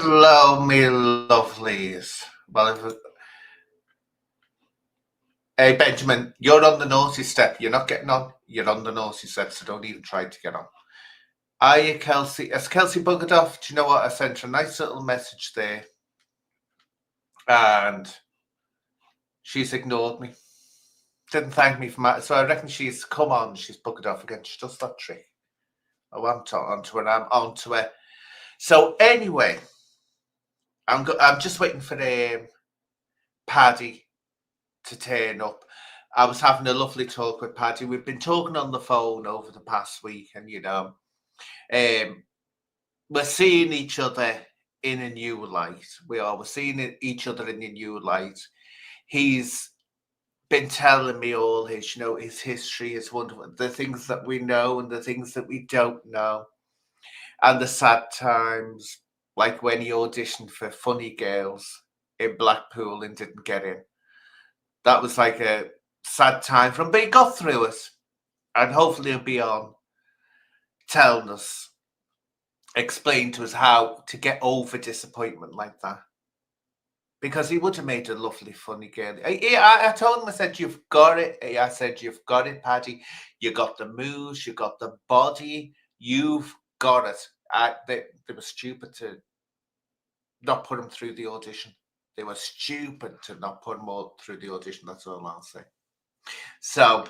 Hello, me lovelies. Well, hey, Benjamin, you're on the naughty step. You're not getting on. You're on the naughty step, so don't even try to get on. Are you, Kelsey? Has Kelsey buggered off? Do you know what? I sent her a nice little message there, and she's ignored me. Didn't thank me for my... So I reckon she's come on. She's buggered off again. She does that trick. Oh, I'm onto her. I'm onto her. So anyway, I'm just waiting for Paddy to turn up. I was having a lovely talk with Paddy. We've been talking on the phone over the past week, and we're seeing each other in a new light. We're seeing each other in a new light. He's been telling me all his, his history, his wonderful, the things that we know and the things that we don't know, and the sad times, like when he auditioned for Funny Girls in Blackpool and didn't get in. That was like a sad time for him, but he got through it, and hopefully he'll be on telling us, explain to us how to get over disappointment like that, because he would have made a lovely Funny Girl. I told him, I said, you've got it. I said, you've got it, Paddy. You got the moves, you got the body, you've got it. They were stupid to not put him through the audition. They were stupid to not put him all through the audition. That's all I'll say. So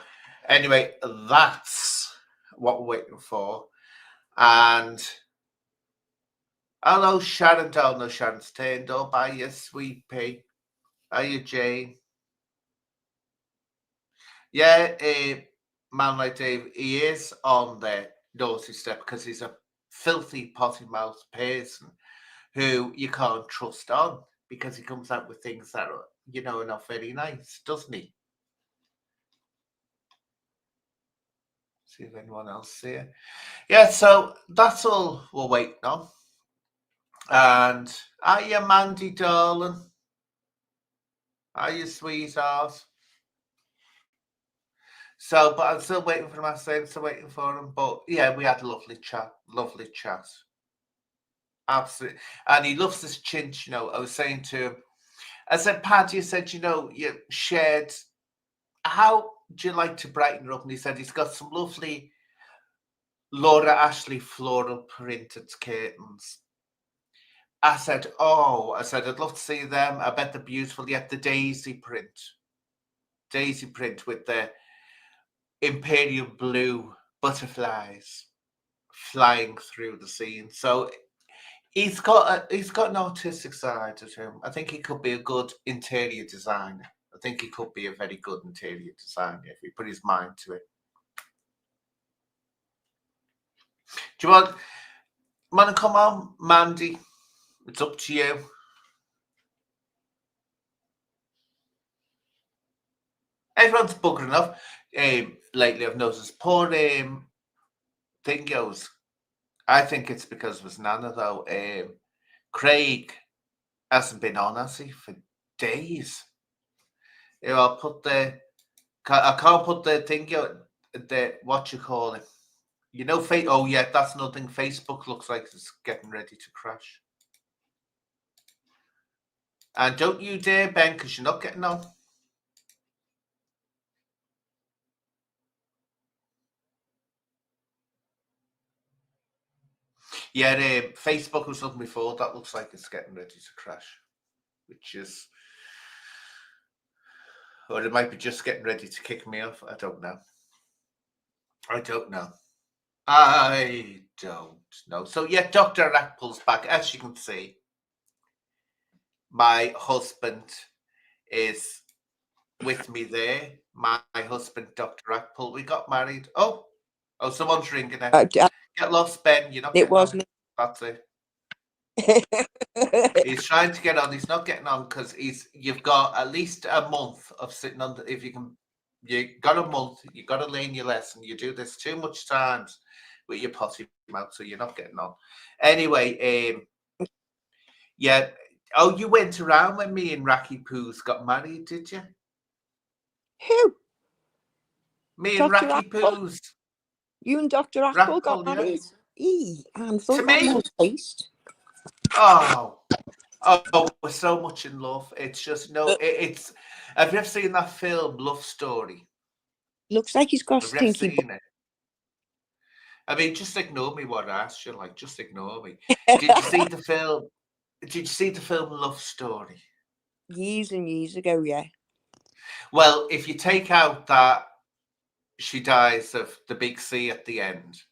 anyway, that's what we're waiting for. And hello, Sharon. Don't know Sharon's turned up. Are you, sweet pea? Are you, Jane? Yeah, man like Dave, he is on the naughty step because he's a filthy potty-mouthed person who you can't trust on, because he comes out with things that are, are not very nice, doesn't he? See if anyone else here. Yeah, so that's all we're waiting on. And are you, Mandy, darling? Are you, sweetheart? So, but I'm still waiting for him. I'm still waiting for him. But yeah, we had a lovely chat. Lovely chat. Absolutely. And he loves this chinch, I was saying to him, I said, Paddy, you said, you shared, how do you like to brighten her up? And he said he's got some lovely Laura Ashley floral printed curtains. I said, I'd love to see them. I bet they're beautiful. Yet the daisy print with the imperial blue butterflies flying through the scene. So he's got an artistic side to him. I think he could be a good interior designer. I think he could be a very good interior designer if he put his mind to it. Do you want to come on, Mandy? It's up to you. Everyone's buggering off. Lately, I've noticed poor thing goes. I think it's because of his nana, though. Craig hasn't been on, has he, for days? I'll put I can't put the thing out, what you call it. Oh yeah, that's nothing. Facebook looks like it's getting ready to crash. And don't you dare, Ben, because you're not getting on. Yeah, Facebook was looking before. That looks like it's getting ready to crash, which is, or it might be just getting ready to kick me off. I don't know. I don't know. So yeah, Dr. Apple's back. As you can see, my husband is with me there. My husband, Dr. Apple. We got married. Oh, someone's ringing it. Get lost, Ben. You're not getting on. That's it. He's trying to get on. He's not getting on because you've got at least a month of sitting on. If you can, you got a month. You got to learn your lesson. You do this too much times with your potty mouth, so you're not getting on. Anyway, yeah. Oh, you went around when me and Racky Poos got married, did you? Who? Me and Racky Poos. You and Dr. Apple got married? To me? Taste. Oh, we're so much in love. It's just it's. Have you ever seen that film, Love Story? Looks like he's got Have you ever stinky seen it? I mean, just ignore me what I asked you. Like, just ignore me. Did you see the film? Did you see the film Love Story? years and years ago, yeah. Well, if you take out that she dies of the big C at the end,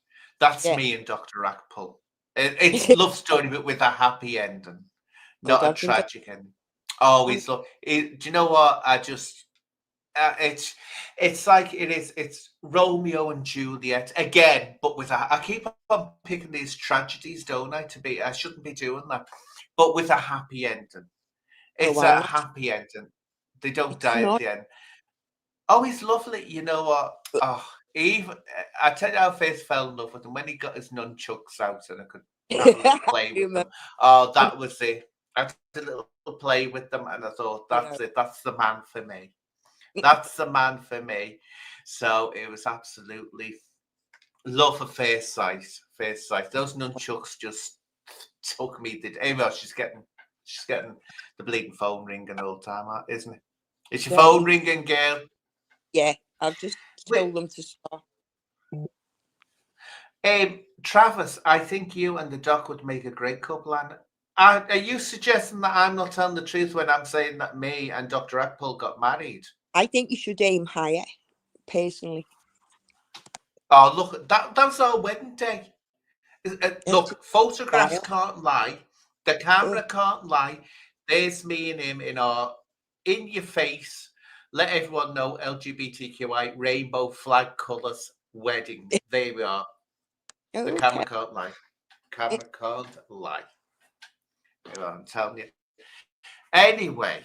that's Yeah. me and Dr. Akpul. It's Love Story, but with a happy ending, I not a don't think tragic ending. Oh, I'm, do you know what? It's like it's Romeo and Juliet again, but with I keep on picking these tragedies, don't I? I shouldn't be doing that, but with a happy ending. It's oh, a I'm not. happy ending. They don't It's die at not. the end. Oh, he's lovely. You know what? Oh, even I tell you how I first fell in love with him when he got his nunchucks out and I could have a little play with them. Oh, that was it. I had a little play with them and I thought, that's it. That's the man for me. That's the man for me. So it was absolutely love at first sight. First sight. Those nunchucks just took me. Anyway, she's getting the bleeding phone ringing all the time, isn't it? Is your phone ringing, girl? Yeah, I've just told them to stop. Travis, I think you and the doc would make a great couple. And are you suggesting that I'm not telling the truth when I'm saying that me and Dr. Akpul got married? I think you should aim higher, personally. Oh, look, that was our wedding day. Look, photographs Style. can't lie. The camera can't lie. There's me and him in your face. Let everyone know LGBTQI rainbow flag colours wedding. There we are. The camera can't lie. Camera can't lie. I'm telling you. Anyway,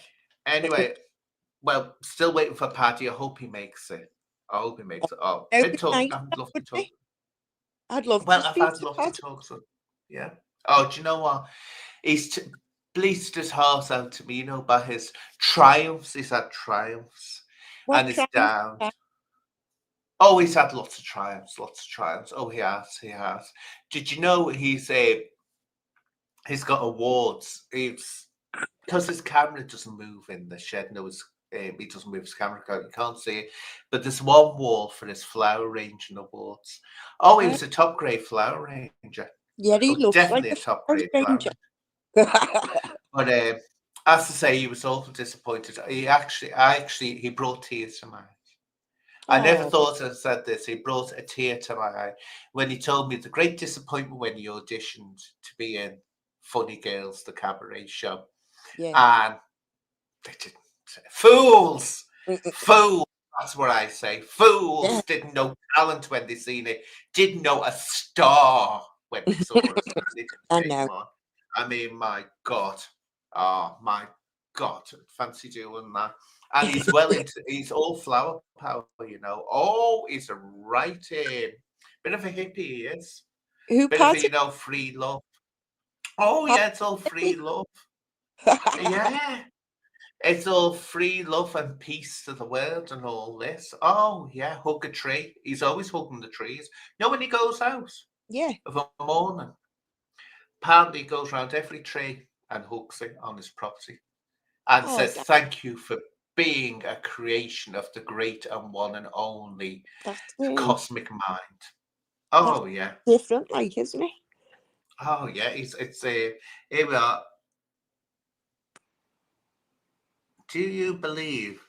well, still waiting for Paddy. I hope he makes it. I hope he makes it. Oh, been talking. I'd love to talk. I'd love Well, to I've speak had to love Paddy. to talk to him. Yeah. Oh, do you know what? He's bleached his heart out to me, you know, about his triumphs. He's had triumphs. What And his downs. Oh, he's had lots of triumphs, lots of triumphs. Oh, he has. Did you know he's got awards? Because his camera doesn't move in the shed. No, he doesn't move his camera. You can't see it. But there's one wall for his flower arranging awards. Oh, he was a top grade flower arranger. Yeah, he looks definitely like a top grade flower arranger. But as I say, he was awful disappointed. He brought tears to my eyes. I never thought I said this. He brought a tear to my eye when he told me the great disappointment when he auditioned to be in Funny Girls, the cabaret show. Yeah. And they didn't. Fools! Fools! That's what I say. Fools didn't know talent when they seen it. Didn't know a star when they saw us. I know. I mean, my God. Oh, my God. Fancy doing that. And he's he's all flower power, you know. Oh, he's a right in. Bit of a hippie, he is. Bit of a, you know, free love. Oh, yeah, it's all free love. Yeah. It's all free love and peace to the world and all this. Oh, yeah, hug a tree. He's always hugging the trees. You know, when he goes out of a morning, apparently he goes around every tree and hugs it on his property and says, thank you for being a creation of the great and one and only cosmic mind. Oh, yeah. Different, like, isn't it? Oh, yeah. Here we are. Do you believe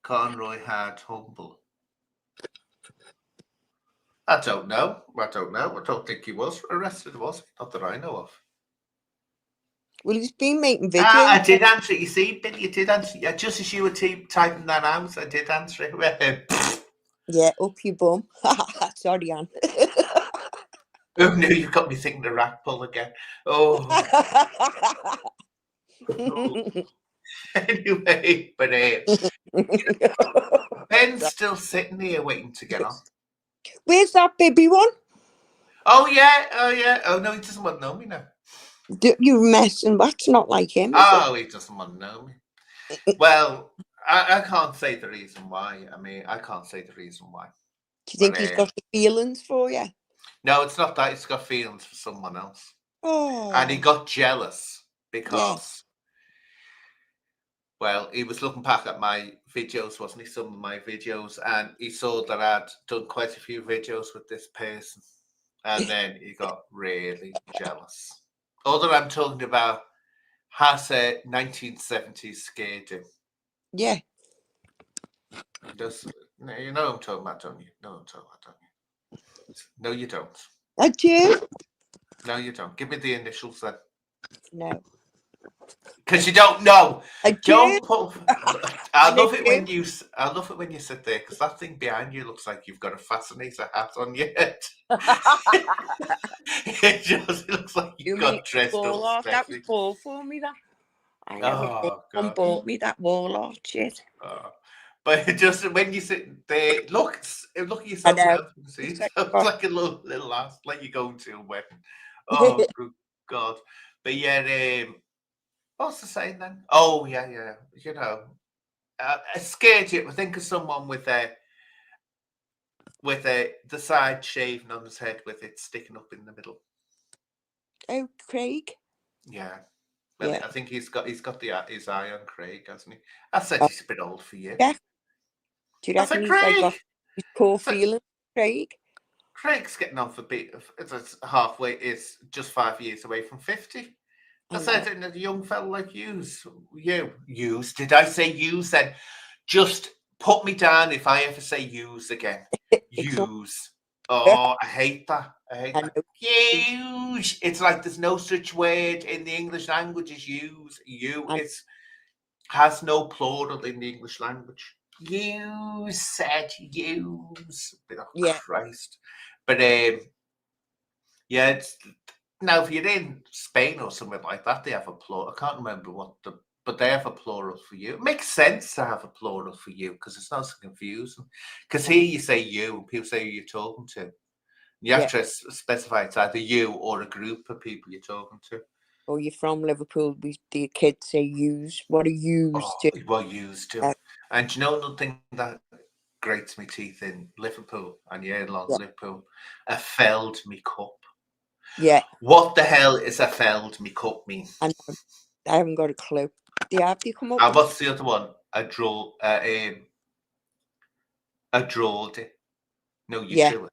Conroy had humble? I don't know. I don't think he was arrested, was he? Not that I know of. Well, he's been making videos. I did answer it. You see, Billy, you did answer it. Just as you were typing that out, I did answer it. Yeah, up your bum. Sorry, Anne. Oh, no, you've got me thinking of rat pull again. Oh. Anyway, but Ben's still sitting here waiting to get on. Where's that baby one? Oh, yeah. Oh, no, he doesn't want to know me now. You're messing. That's not like him. He doesn't want to know me. Well, I can't say the reason why. I mean, I can't say the reason why. Do you think he's got the feelings for you? No, it's not that. He's got feelings for someone else. And he Oh, got jealous because, well, he was looking back at my videos, wasn't he? Some of my videos, and he saw that I'd done quite a few videos with this person. And then he got really jealous. All that I'm talking about has a 1970s scared him. yeah. Does, you know what I'm talking about, don't you? No, I'm talking about, don't you? No, you don't. I do. No, you don't. Give me the initials then. No, Because you don't know. I do. Don't put. I And I love it when do. you. I love it when you sit there because that thing behind you looks like you've got a fascinator hat on your head. It looks like You you've mean got dressed wall up art? That was sexy. bought for me. That I never paid. Oh Someone God. bought me that wall art shit. Oh. But just when you sit there, look at I yourself know. now. See, It's it like, sounds like a little ass, like you're going to a wedding. Oh good God. But yeah, what's the saying then? Oh yeah. You know, it scared you. Think of someone with the side shaven on his head with it sticking up in the middle. oh, Craig. Yeah. Yeah. I think he's got his eye on Craig, hasn't he? I said Oh, he's a bit old for you. yeah. Do you I reckon said he's like got Craig. his poor So feeling, Craig? Craig's getting on for it's halfway. Is just 5 years away from 50. I I know. said, and a young fella like yous. Did I say yous? Then just put me down if I ever say yous again. It's not. Yous. Oh, I hate that. I hate I that. know. Huge. It's like there's no such word in the English language as use. You. I, It's has no plural in the English language. You said use. Oh, yeah. Christ. But yeah, it's now if you're in Spain or somewhere like that, they have a plural. I can't remember but they have a plural for you. It makes sense to have a plural for you because it's not so confusing. Because I know. here you say you, and people say who you're talking to. You have Yeah. to specify it's either you or a group of people you're talking to. Or you're from Liverpool. The kids say use. What are yous Oh, to? well, used to. And you know another thing that grates me teeth in Liverpool, and yeah, along Yeah. Liverpool, a felled me cup. Yeah. What the hell is a felled me cup mean? I know. I haven't got a clue. Have you come up And with what's the other one? A drawed it. No, you yeah. drew it.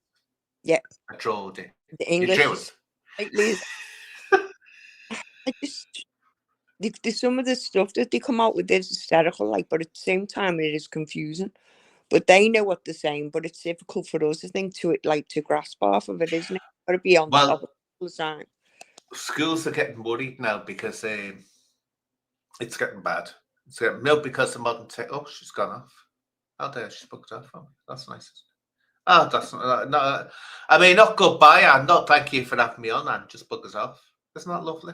Yeah. I drawed it. The You English drew is it. slightly. I just some of the stuff that they come out with is hysterical, like, but at the same time it is confusing. But they know what they're saying, but it's difficult for us, I think, to grasp off of it, isn't it? Got to be on top of Well, it all the time. schools are getting worried now because it's getting bad. It's getting no because the modern tech. Oh, she's gone off. Oh, there she's booked off for me. That's nice. Oh, that's not. I mean, not goodbye, and not thank you for having me on, and just bug us off. Isn't that lovely?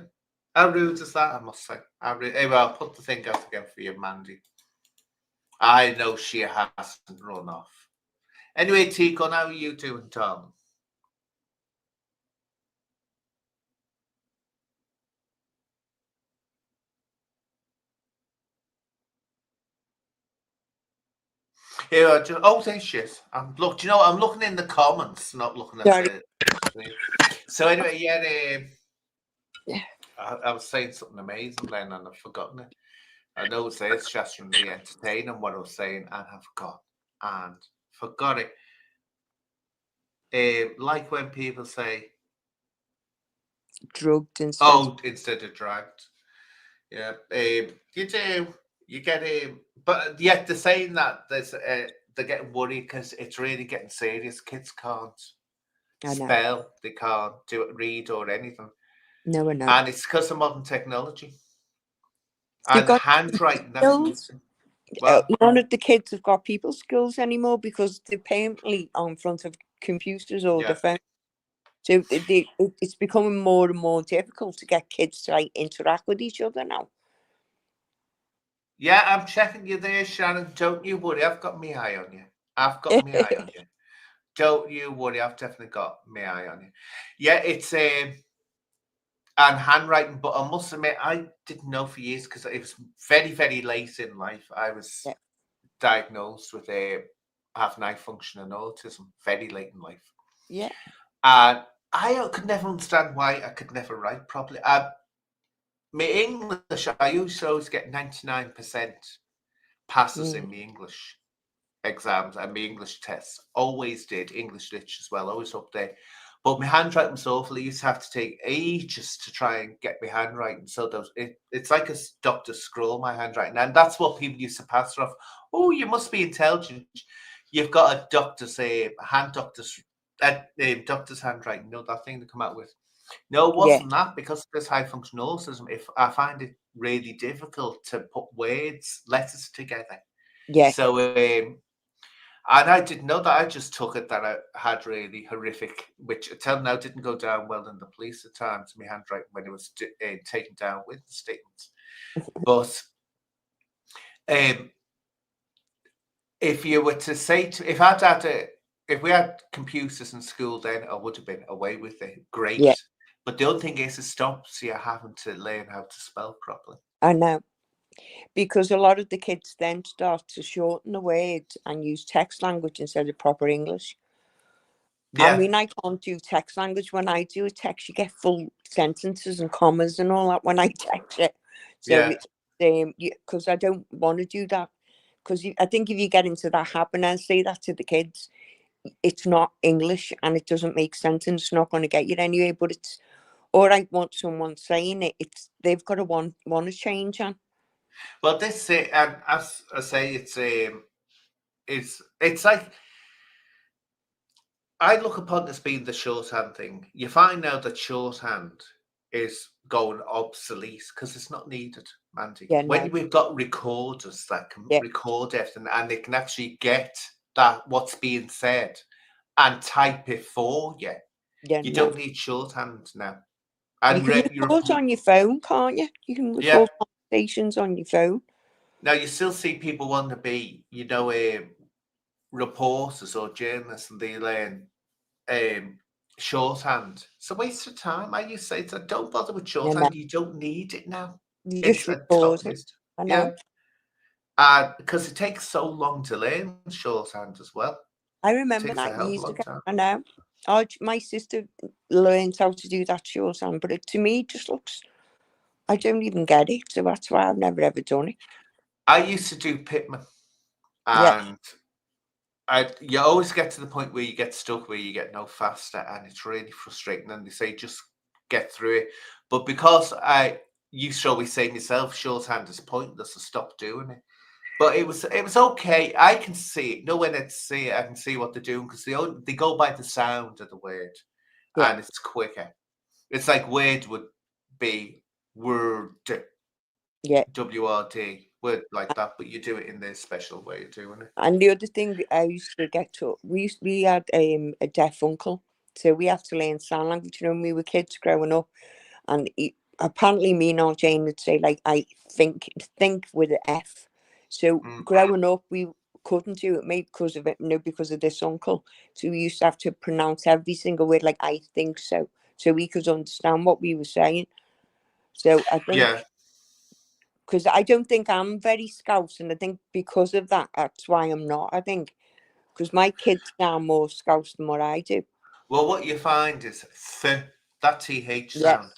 How rude is that? I must say. Anyway, I'll put the thing out again for you, Mandy. I know she hasn't run off. Anyway, Tico, how are you doing, Tom? Yeah, there she is. Do you know what? I'm looking in the comments, not looking at Sorry. the screen. So anyway, Yeah. I was saying something amazing then, and I've forgotten it. I know it says Sharon the entertaining what I was saying, and I've forgot it. Like when people say, Drugged instead. instead of dragged. Yeah, you get but yet they're saying that they're getting worried because it's really getting serious. Kids can't I know. spell, they can't read or anything, No, I know. and it's because of modern technology They've and got handwriting. That's skills. well, None of the kids have got people skills anymore because they're apparently on front of computers or yeah. the phone. So it's becoming more and more difficult to get kids to interact with each other now. Yeah, I'm checking you there, Sharon. Don't you worry. I've got my eye on you. I've got my eye on you. Don't you worry. I've definitely got my eye on you. Yeah, it's and handwriting, but I must admit, I didn't know for years because it was very, very late in life. I was Yeah. diagnosed with a have high functioning autism very late in life. Yeah. And I could never understand why I could never write properly. My English, I used to always get 99% passes in my English exams and my English tests. Always did. English literature as well, always up there. But my handwriting was awful. I used to have to take ages to try and get my handwriting. So it's like a doctor scroll, my handwriting. And that's what people used to pass off. Oh, you must be intelligent. You've got a doctor's doctor's handwriting. You know, that thing to come out with. No, it Yeah, wasn't that, because of this high functional autism. If I find it really difficult to put words, letters together. yeah, So, and I didn't know that. I just took it that I had really horrific, which until now didn't go down well in the police at times, my handwriting when it was taken down with the statements. But if you were to say if we had computers in school, then I would have been away with it. Great. yeah. But the only thing is, it stops you having to learn how to spell properly. I know. Because a lot of the kids then start to shorten the words and use text language instead of proper English. I Yeah, mean, I can't do text language. When I do a text, you get full sentences and commas and all that when I text it. So yeah. it's because I don't want to do that. Because I think if you get into that habit and say that to the kids, it's not English and it doesn't make sense and it's not going to get you anywhere. But it's all right. Want someone saying it? It's they've got to want to change on. Well, this and as I say, it's like, I look upon this being the shorthand thing. You find now that shorthand is going obsolete because it's not needed, Mandy. Yeah, When no, we've got recorders that can yeah, record everything and they can actually get that what's being said and type it for you, yeah, you no. don't need shorthand now. You And can record on your phone, can't you? You can yeah, record conversations on your phone. now you still see people want to be, reporters or journalists, and they learn shorthand. It's a waste of time. I used to say, don't bother with You know, shorthand. You don't need it now. you It's just a record total it. waste. I Yeah. know. Because it takes so long to learn shorthand as well. I It remember takes a that hell of a years long ago. time. I know. My sister learned how to do that shorthand, but to me, it just looks. I don't even get it, so that's why I've never ever done it. I used to do Pitman, Yeah, and you always get to the point where you get stuck, where you get no faster, and it's really frustrating. And they say just get through it. But because I used to always say myself, shorthand is pointless, so stop doing it. But it was okay. I can see it. No, when I see it, I can see what they're doing, because they go by the sound of the word, yeah, and it's quicker. It's like word would be word, yeah. WRD, word like that, but you do it in this special way of doing it. And the other thing I used to get to, we had a deaf uncle, so we had to learn sign language. You know, when we were kids growing up. And apparently, me and Aunt Jane would say, like, I think with an F. So Mm. growing up, we couldn't do it, maybe because of it, no, because of this uncle. So we used to have to pronounce every single word like I think so we could understand what we were saying. So I think, Yeah. because I don't think I'm very Scouse, and I think because of that, that's why I'm not. I think because my kids sound more Scouse than what I do. Well, what you find is that TH Yeah, sound,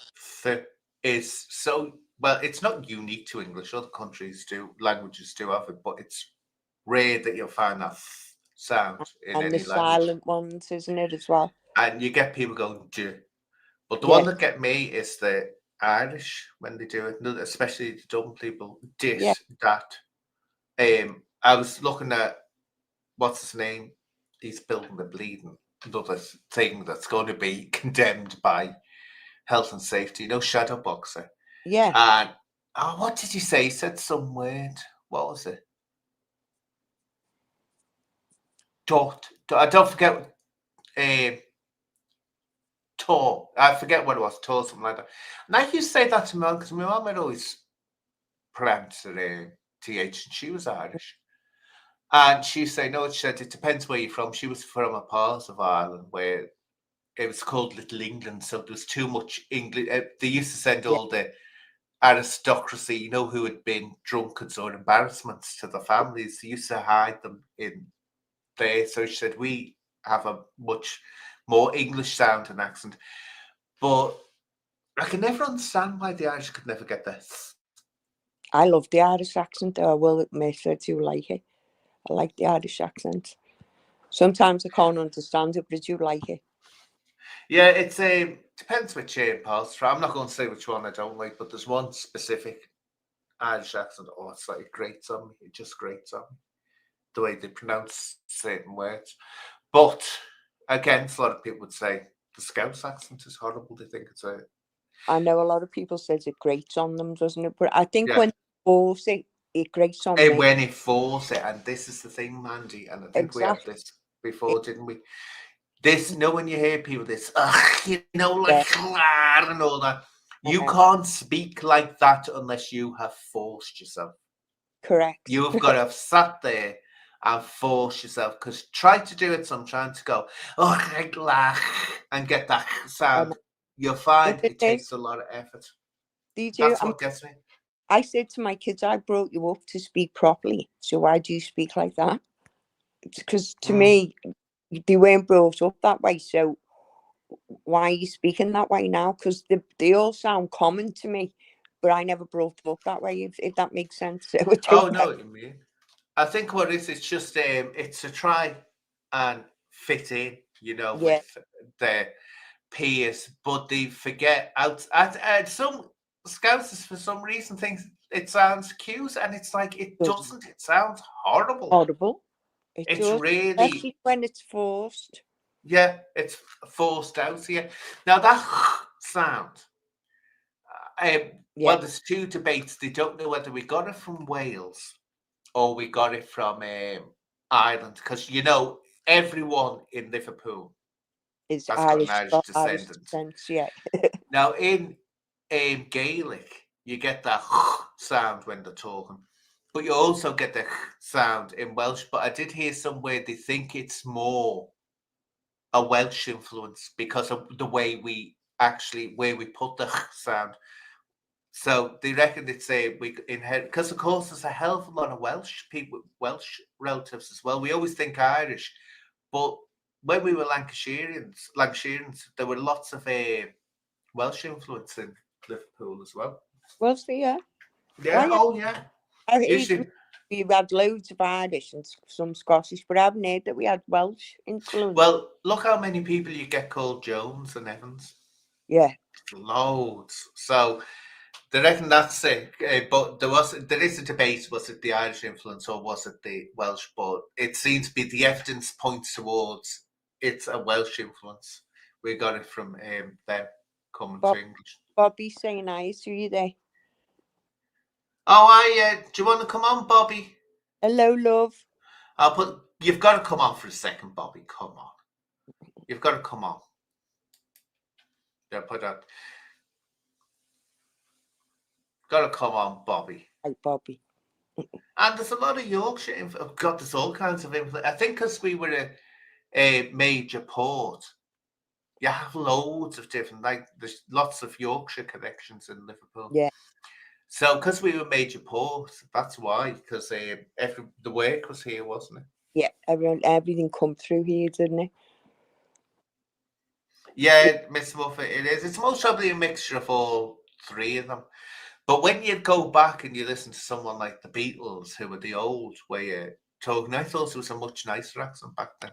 th, is so, well, it's not unique to English. Other countries do, languages do have it, but it's rare that you'll find that sound in and the any language. silent ones, isn't it, as well? And you get people going, duh. But the one Yeah, that get me is the Irish when they do it, especially the Dublin people, yeah, this, that. I was looking at, what's his name? He's building the bleeding, another thing that's going to be condemned by health and safety, shadow boxer. yeah. And what did you say? He said some word. What was it? Dot. I don't forget. Um, Tor. I forget what it was. Tor, something like that. And I used to say that to my mum, because my mum had always pronounced it TH, and she was Irish. And she used to say, no, she said, it depends where you're from. She was from a part of Ireland where it was called Little England, so there was too much English. They used to send Yeah, all the aristocracy, who had been drunkards or embarrassments to the families. They used to hide them in there. So she said, we have a much more English sounding accent. But I can never understand why the Irish could never get this. I love the Irish accent, though. I will admit I do like it. I like the Irish accent. Sometimes I can't understand it, but I do like it. Yeah, it's depends which parts. I'm not going to say which one I don't like, but there's one specific Irish accent. Oh, it's like it grates on me. It just grates on me. The way they pronounce certain words. But again, a lot of people would say the Scouse accent is horrible. They think it's a I know a lot of people says it grates on them, doesn't it? But I think yeah. when they force it, it grates on me. When it force it, and this is the thing, Mandy, and I think we had Exactly. this before, didn't we? This, when you hear people, this, like, and all that, you can't speak like that unless you have forced yourself. Correct. You've got to have sat there and forced yourself, because try to do it, so I'm trying to go, and get that sound. You'll find it takes a lot of effort. That's what gets me. I said to my kids, I brought you up to speak properly, so why do you speak like that? Because to me, they weren't brought up that way, so why are you speaking that way now? Because they all sound common to me, but I never brought up that way, if that makes sense. Oh, no, what you mean. I think what it is, it's just it's to try and fit in, with their peers, but they forget some Scousers for some reason thinks it sounds cute, and it's like it doesn't. It sounds horrible. Horrible. It's does, really, especially when it's forced. Yeah, it's forced out here. Now that sound. Well, there's two debates. They don't know whether we got it from Wales or we got it from Ireland, because everyone in Liverpool is has Irish, got an Irish descendant. Yeah. Now in Gaelic, you get that sound when they're talking, but you also get the sound in Welsh. But I did hear somewhere they think it's more a Welsh influence because of the way we where we put the sound. So they reckon it's we inherit, because of course there's a hell of a lot of Welsh people, Welsh relatives as well. We always think Irish, but when we were Lancashirians, there were lots of Welsh influence in Liverpool as well. Welsh, yeah. Yeah. Oh, yeah. We had loads of Irish and some Scottish, but I haven't heard that we had Welsh influence. Well, look how many people you get called Jones and Evans. Yeah. Loads. So they reckon that's it. But there is a debate: was it the Irish influence or was it the Welsh? But it seems to be the evidence points towards it's a Welsh influence. We got it from them coming to English. Bobby's saying hi to you there. Oh, do you want to come on, Bobby? Hello, love. You've got to come on for a second, Bobby. Come on. You've got to come on. Yeah, put that. Got to come on, Bobby. Hi, Bobby. And there's a lot of Yorkshire. God, there's all kinds of influence. I think because we were a major port, you have loads of different, there's lots of Yorkshire connections in Liverpool. Yeah. So because we were major port, that's why. Because the work was here, wasn't it? Yeah, everything come through here, didn't it? Yeah, Miss Muffet, it is. It's most probably a mixture of all three of them. But when you go back and you listen to someone like the Beatles, who were the old way of talking, I thought it was a much nicer accent back then.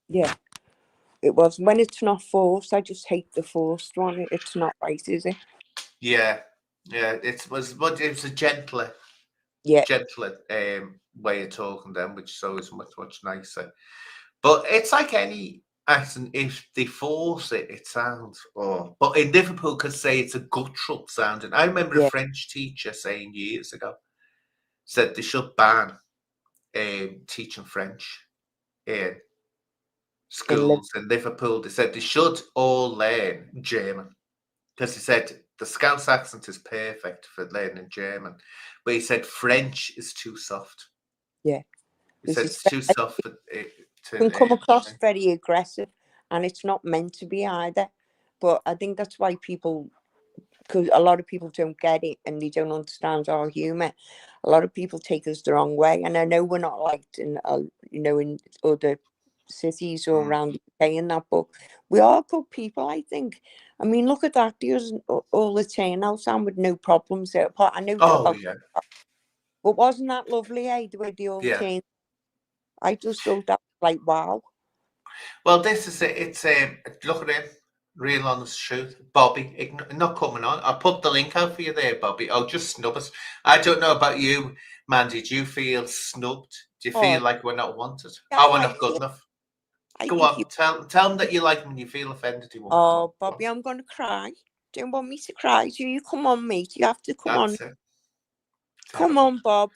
Yeah, it was. When it's not forced, I just hate the forced one. It's not right, is it? Yeah, it was a gentler way of talking then, which is always much, much nicer. But it's like any accent, if they force it, it sounds, but in Liverpool could say it's a guttural sounding. I remember a French teacher saying years ago, said they should ban teaching French in schools in Liverpool. They said they should all learn German, because he said the Scouse accent is perfect for learning German, but he said French is too soft. Yeah, he said it's too soft for it can come across very aggressive, and it's not meant to be either. But I think that's why because a lot of people don't get it and they don't understand our humour. A lot of people take us the wrong way, and I know we're not liked in in other cities all around the UK and that, but we are good people, I think. I mean, look at that. There's all the turnouts and with no problems. I know Oh yeah, but wasn't that lovely, eh? The way they all yeah. turned. I just thought that was like, wow. Well, this is it. It's look at him. Real honest truth, Bobby. Not coming on. I put the link out for you there, Bobby. Oh, just snub us. I don't know about you, Mandy. Do you feel snubbed? Do you feel like we're not wanted? Yeah, We're not good enough? Go on, tell them that you like them and you feel offended. You won't come on. Bobby, I'm going to cry. Don't want me to cry. Do you come on, mate? You have to come on. It. Come on, Bob.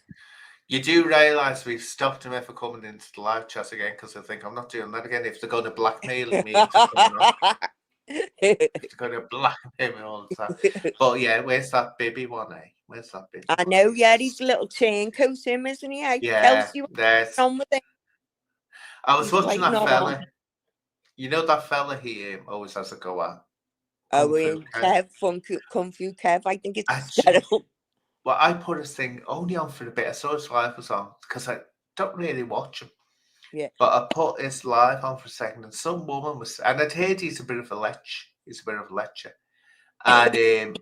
You do realise we've stopped him ever coming into the live chat again because I think I'm not doing that again. If they're going to blackmail me into coming on, they're going to blackmail me all the time. But yeah, where's that baby one, eh? Where's that baby? I know, yeah, he's a little turncoat, him, isn't he? Yeah, Kelsey, there's. on with him. I was watching that fella. You know that fella he always has a go at. Kev, Kung Fu Kev. I think it's hysterical. Well, I put his thing only on for a bit. I saw his live was on because I don't really watch him. Yeah. But I put his live on for a second, and some woman was, and I'd heard he's a bit of a lech. He's a bit of a lecher. And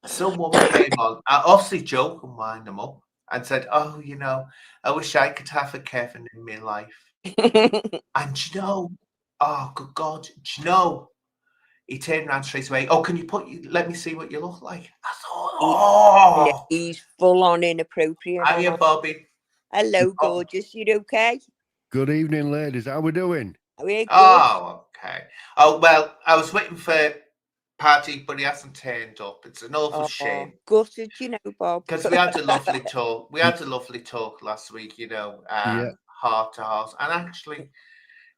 some woman came on, obviously joking, wind him up, and said, "Oh, you know, I wish I could have a Kevin in my life." And you know, oh good God, you know, he turned around straight away. Oh, can you let me see what you look like? I thought, oh, he's full on inappropriate. How are you, Bobby? Hello, gorgeous. You okay? Good evening, ladies. How we doing? We're good. Oh, okay. Oh well, I was waiting for Paddy, but he hasn't turned up. It's an awful shame. Gutted, you know, Bob. Because we had a lovely talk. We had a lovely talk last week, you know, heart to heart. And actually,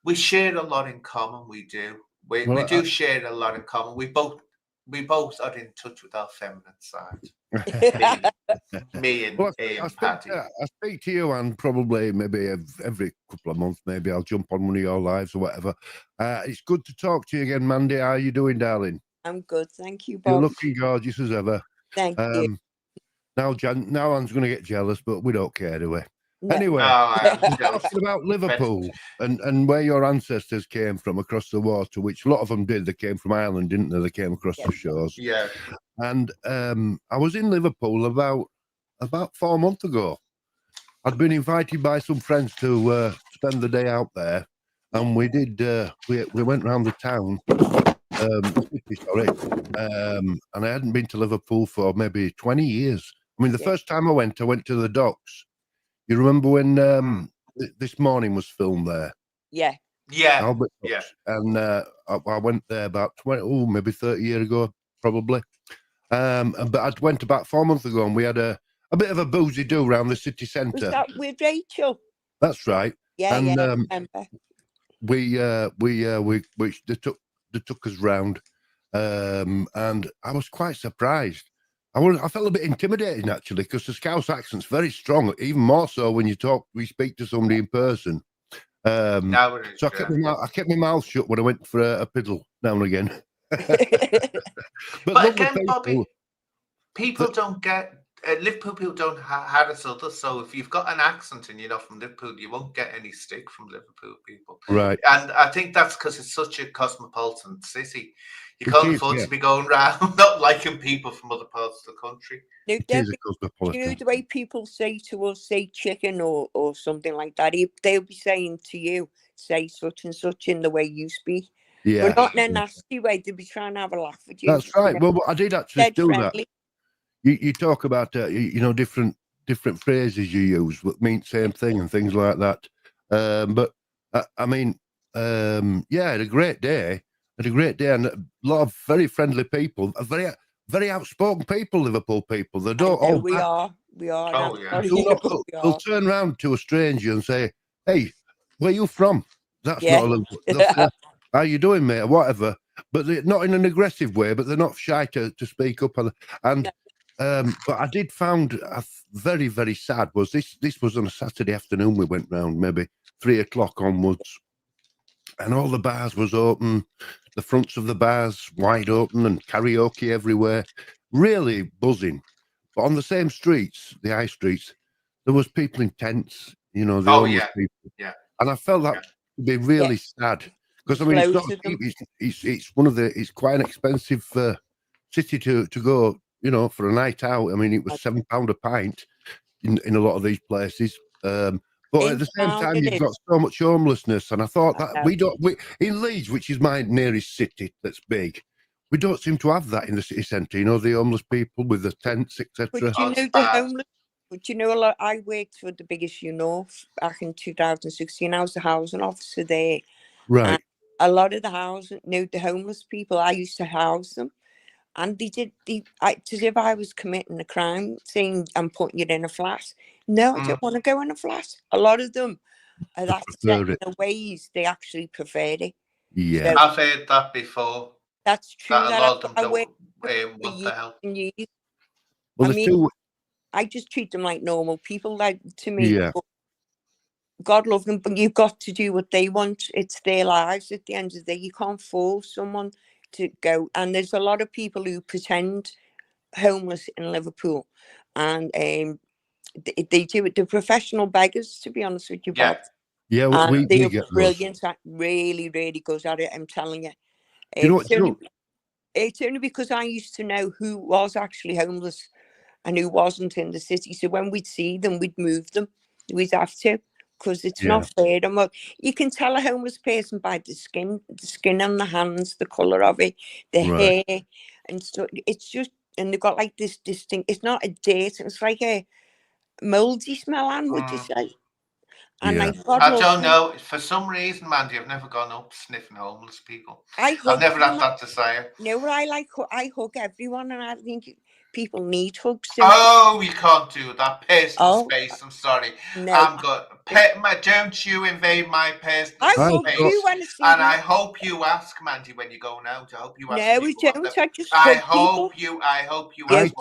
we share a lot in common. We do. We do share a lot in common. We both are in touch with our feminine side. me and Paddy. I speak to you, and probably maybe every couple of months, maybe I'll jump on one of your lives or whatever. It's good to talk to you again, Mandy. How are you doing, darling? I'm good, thank you, Bob. You're looking gorgeous as ever. Thank you. Now Anne's going to get jealous, but we don't care, do we? No. Anyway, talking about Liverpool and where your ancestors came from across the water, which a lot of them did. They came from Ireland, didn't they? They came across the shores. Yeah. And I was in Liverpool about 4 months ago. I'd been invited by some friends to spend the day out there, and we did. We went around the town. And I hadn't been to Liverpool for maybe 20 years. I mean, the first time I went to the docks. You remember when This Morning was filmed there? Yeah. Yeah. Yeah. And I went there about maybe 30 years ago, probably. But I went about 4 months ago, and we had a bit of a boozy do around the city centre. Was that with Rachel? That's right. Yeah, and, I remember. They took us round, and I was quite surprised. I felt a bit intimidating, actually, because the Scouse accent's very strong, even more so when we speak to somebody in person. So I kept my mouth shut when I went for a piddle now and again. but again, Bobby, people don't get Liverpool people don't have us others. So if you've got an accent and you're not from Liverpool, you won't get any stick from Liverpool people. Right. And I think that's because it's such a cosmopolitan city. You can't afford to be going around not liking people from other parts of the country. No, you know the way people say to us, say chicken or something like that, they'll be saying to you, say such and such in the way you speak. Yeah. But not in a nasty way. They'll be trying to have a laugh at you. That's right. Well, I did actually do friendly. that. You talk about, different phrases you use that mean same thing and things like that. But I mean, I had a great day. And a lot of very friendly people, very, very outspoken people, Liverpool people. They don't. We are. Oh, yeah. They'll turn around to a stranger and say, "Hey, where you from?" That's not a little. How you doing, mate? Or whatever. But they're not in an aggressive way. But they're not shy to speak up. But I did found very, very sad was this was on a Saturday afternoon. We went round maybe 3 o'clock onwards, and all the bars was open. The fronts of the bars wide open and karaoke everywhere, really buzzing. But on the same streets, the high streets, there was people in tents, the homeless people. Yeah. And I felt that to be really sad because I mean it's not cheap. It's one of the it's quite an expensive city to go. You know, for a night out. I mean, it was £7 a pint in a lot of these places. But at the same time, you've got so much homelessness, and I thought that we in Leeds, which is my nearest city that's big, we don't seem to have that in the city centre. You know, the homeless people with the tents, etc. But you know the homeless. But you know, a lot. I worked for the biggest back in 2016. I was the housing officer there, right? And a lot of the housing, the homeless people, I used to house them, and as if I was committing a crime, saying I'm putting you in a flat. No, I don't want to go in a flat. A lot of them are that set in the ways they actually prefer it. Yeah, so, I've heard that before. That's true. That a lot of them don't want the help. Well, I mean, I just treat them like normal people. Like to me, God love them, but you've got to do what they want. It's their lives at the end of the day. You can't force someone to go. And there's a lot of people who pretend homeless in Liverpool, and they do it. They're professional beggars, to be honest with you, Bob. Yeah, and they're brilliant. Really, really good at it. I'm telling you. It's only because I used to know who was actually homeless and who wasn't in the city. So when we'd see them, we'd move them. We'd have to, because it's not fair. And well, you can tell a homeless person by the skin on the hands, the colour of it, the hair, and stuff. It's just, and they've got like this distinct. It's not a dirt. It's like a mouldy smell. Anne, would you say? And I don't know. For some reason, Mandy, I've never gone up sniffing homeless people. I've never had that desire. No, I hug everyone, and I think people need hugs. Oh, you can't do that. Personal space. I'm sorry. No. I'm good. Don't you invade my personal space. You when it's and I hope you ask Mandy when you go out. I hope you ask. No, we don't. I hope you ask.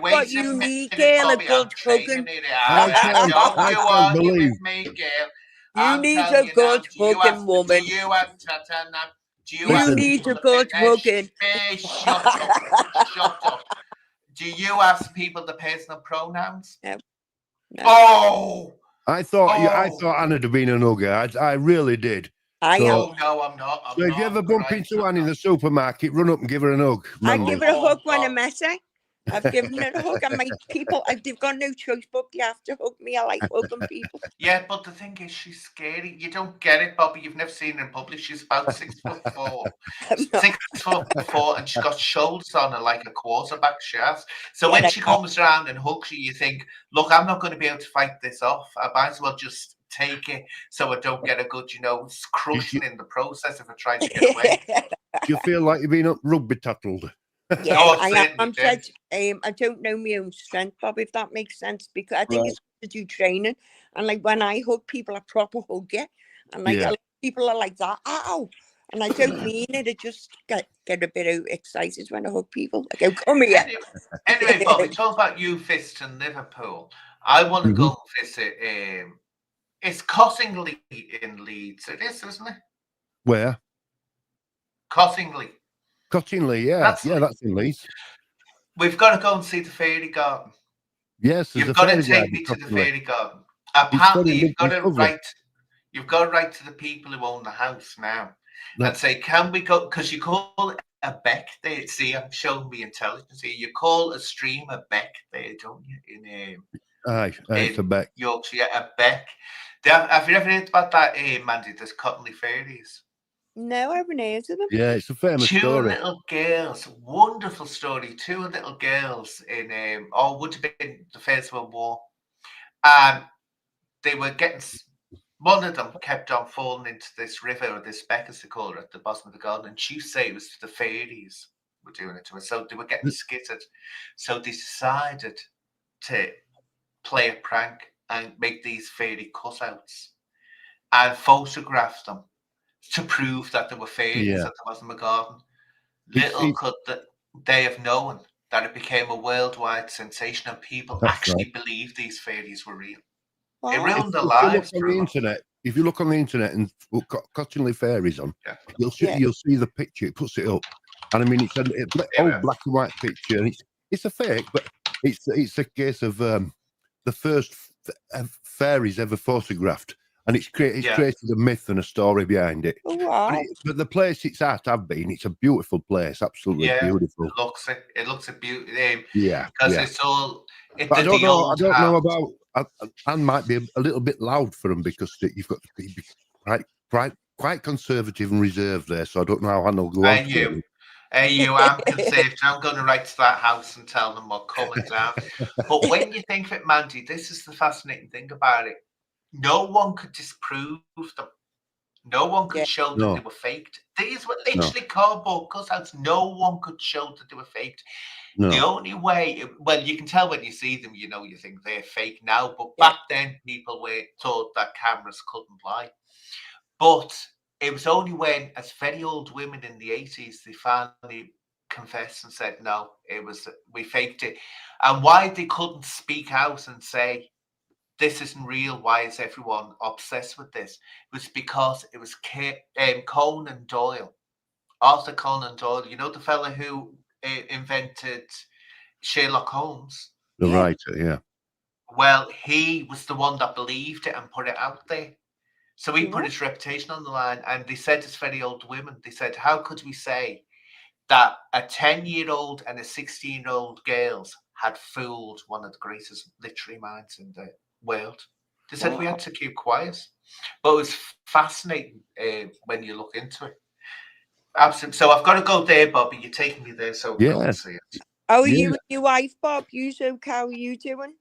What you need, girl, a good hugging. I believe me, girl. You need a good hugging woman. You need a good hugging. Shut up. Shut up. Do you ask people the personal pronouns? No. Oh! I thought Anna had been an hugger. I really did. No, I'm not. So if you ever bump into Anne in the supermarket, run up and give her an hug. I give her a hug when I met her. I've given her a hug, and my people, they've got no choice but they have to hug me. I like hugging people. Yeah, but the thing is, she's scary. You don't get it, Bobby. You've never seen her in public. She's about 6'4". 6'4", and she's got shoulders on her like a quarterback shaft. So when she comes around and hugs you, you think, look, I'm not going to be able to fight this off. I might as well just take it so I don't get a good, crushing in the process if I try to get away. Do you feel like you've been rugby tattled? Yeah, I don't know my own strength, Bob, if that makes sense, because I think it's to do training. And like when I hug people, I proper hug you. And like a lot of people are like that, ow. And I don't mean it. I just get a bit excited when I hug people. I go, come here. Anyway, Bobby, talk about you visiting Liverpool. I want to go visit. It's Cottingley in Leeds. It is, isn't it? Where? Cottingley, yeah. That's in Leeds. We've got to go and see the fairy garden. Yes, you've got to take me to the fairy garden. Apparently, you've got to write to the people who own the house now and say, "Can we go?" Because you call it a beck there. See, I'm showing me intelligence here. You call a stream a beck there, don't you? It's a beck. Yorkshire, a beck. Have you ever heard about that, Mandy? There's Cottingley Fairies. No, I haven't heard of them. Yeah, it's a famous story. Two little girls, wonderful story. Two little girls in would have been the First World War, and they were getting. One of them kept on falling into this river, or this beck, as they call it, at the bottom of the garden. And she said it was the fairies were doing it to her, so they were getting skittered. So they decided to play a prank and make these fairy cutouts and photograph them to prove that there were fairies, that there wasn't a garden. Little could they have known that it became a worldwide sensation and people believed these fairies were real. Wow. It ruined their lives. If you look on the internet and put Cottingley Fairies on, you'll see the picture. It puts it up. And I mean, it's an old black and white picture. And it's a fake, but it's a case of the first fairies ever photographed. and it's created a myth and a story behind it. Oh, wow. But the place it's at, I've been. It's a beautiful place, absolutely beautiful. It looks a beautiful. Because it's all. But I don't know about. Anne might be a little bit loud for them because you've got to be quite conservative and reserved there. So I don't know how Anne will go on. I'm conservative. I'm going to write to that house and tell them we're coming down. But when you think of it, Mandy, this is the fascinating thing about it. No one could disprove them. No one could show that they were faked. These were literally cardboard cutouts. No one could show that they were faked. The only way, well, you can tell when you see them, you think they're fake now. But back then, people thought that cameras couldn't lie. But it was only when, as very old women in the 80s, they finally confessed and said, no, we faked it. And why they couldn't speak out and say, this isn't real, why is everyone obsessed with this? It was because it was Conan Doyle, Arthur Conan Doyle, the fella who invented Sherlock Holmes. The writer, yeah. Well, he was the one that believed it and put it out there. So he put his reputation on the line, and they said it's very old women. They said, how could we say that a 10-year-old and a 16-year-old girls had fooled one of the greatest literary minds in the world? They said we had to keep quiet. But it was fascinating when you look into it. Absolutely. So I've got to go there, Bobby. You're taking me there so I can see it. How are you and your wife, Bob? How are you doing?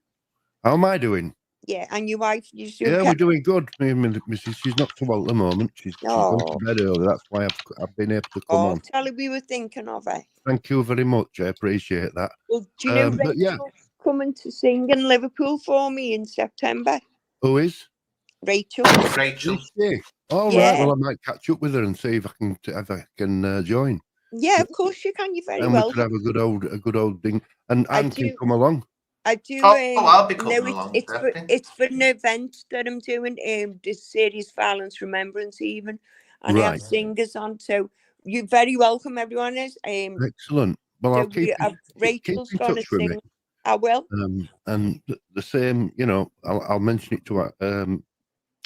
How am I doing? Yeah, and your wife, we're doing good. She's not so well at the moment. She's gone to bed early. That's why I've been able to come on. Tell her we were thinking of her. Thank you very much. I appreciate that. Well, do you know Rachel's coming to sing in Liverpool for me in September? Who is? Rachel. All right. Well, I might catch up with her and see if I can join. Yeah, of course you can. You're very welcome. We could have a good old thing, and Anne can come along. I do. I'll be coming along. It's for an event that I'm doing. This Serious Violence Remembrance even, and I have singers on. So you're very welcome. Everyone is. Excellent. Well, I'll keep Rachel's in going to touch with sing. me. I will. And the same, I'll mention it to her.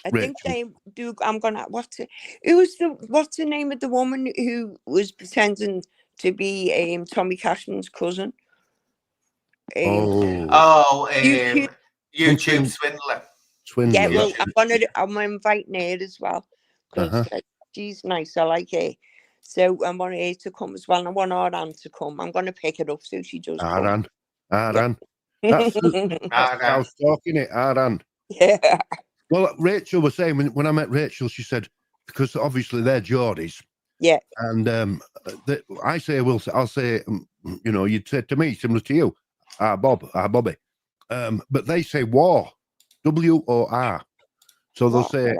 I think they do. I'm gonna. What's the name of the woman who was pretending to be Tommy Cashman's cousin? YouTube swindler. Yeah, well, I'm inviting her as well because she's nice. I like her. So I want her to come as well. And I want Aran to come. I'm going to pick it up so she does come. Aran. That's I was talking it, Aran. Yeah. Well, Rachel was saying when I met Rachel, she said, because obviously they're Geordies. Yeah. And I'll say, you'd say to me, similar to you, Bobby. But they say war, WOR. So they'll say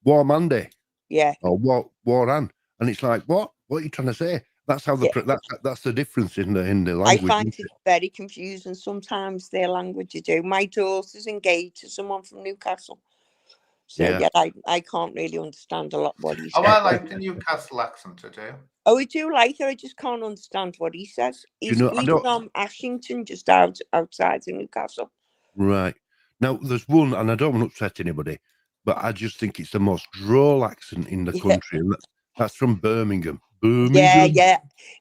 War Mandy. Yeah. Or War Ann. And it's like, what? What are you trying to say? That's how that's the difference in the language. I find it very confusing sometimes, their language you do. My daughter's engaged to someone from Newcastle. So I can't really understand a lot what he says. I like the Newcastle accent to do. I do like her. I just can't understand what he says. He's from Ashington, just outside of Newcastle. Right. Now, there's one, and I don't want to upset anybody, but I just think it's the most droll accent in the country, and that's from Birmingham. Yeah,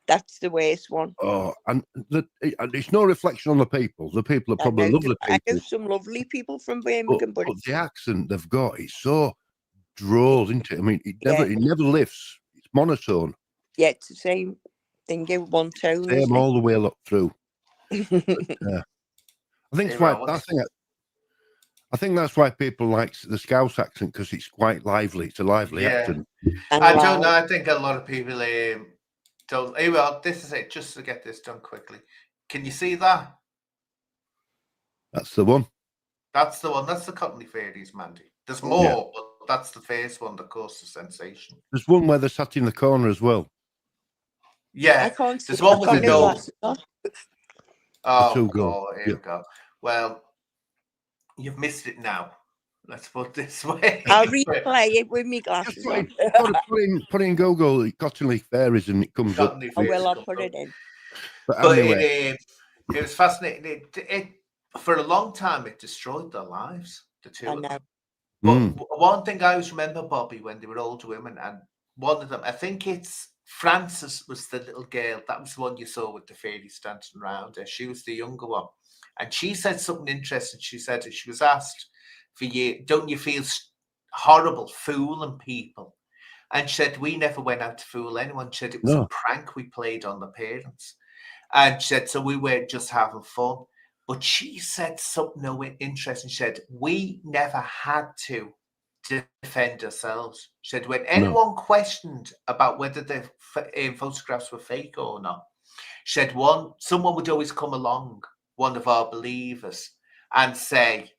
that's the worst one. Oh, and it's no reflection on the people. The people are probably lovely people. I know some lovely people from Birmingham, but the accent they've got is so droll, isn't it? I mean, it never lifts. It's monotone. Yeah, it's the same thing. You one tone. Same all the way up through. I think it's why. I think that's why people like the Scouse accent, because it's quite lively. It's a lively accent. I don't know. I think a lot of people don't. Well, this is it. Just to get this done quickly. Can you see that? That's the one. That's the one. That's the Cockney Fairies, Mandy. There's more, but that's the first one that caused the sensation. There's one where they're sat in the corner as well. Yeah, there's one with the nose. Oh, God, here we go. Well, you've missed it now. Let's put it this way. I'll replay it with me glasses on. Put in Google Cottonley Fairies and it comes up. I'll put it in. But anyway. It was fascinating. It for a long time, it destroyed their lives, the two of them. But one thing I always remember, Bobby, when they were older women, and one of them, I think it's Frances was the little girl. That was the one you saw with the fairies dancing around her. She was the younger one. And she said something interesting. She said that she was asked for you, don't you feel horrible fooling people? And she said, we never went out to fool anyone. She said it was a prank we played on the parents. And she said, so we were just having fun. But she said something interesting. She said, we never had to defend ourselves. She said, when anyone questioned about whether the photographs were fake or not, she said, someone would always come along, one of our believers, and say,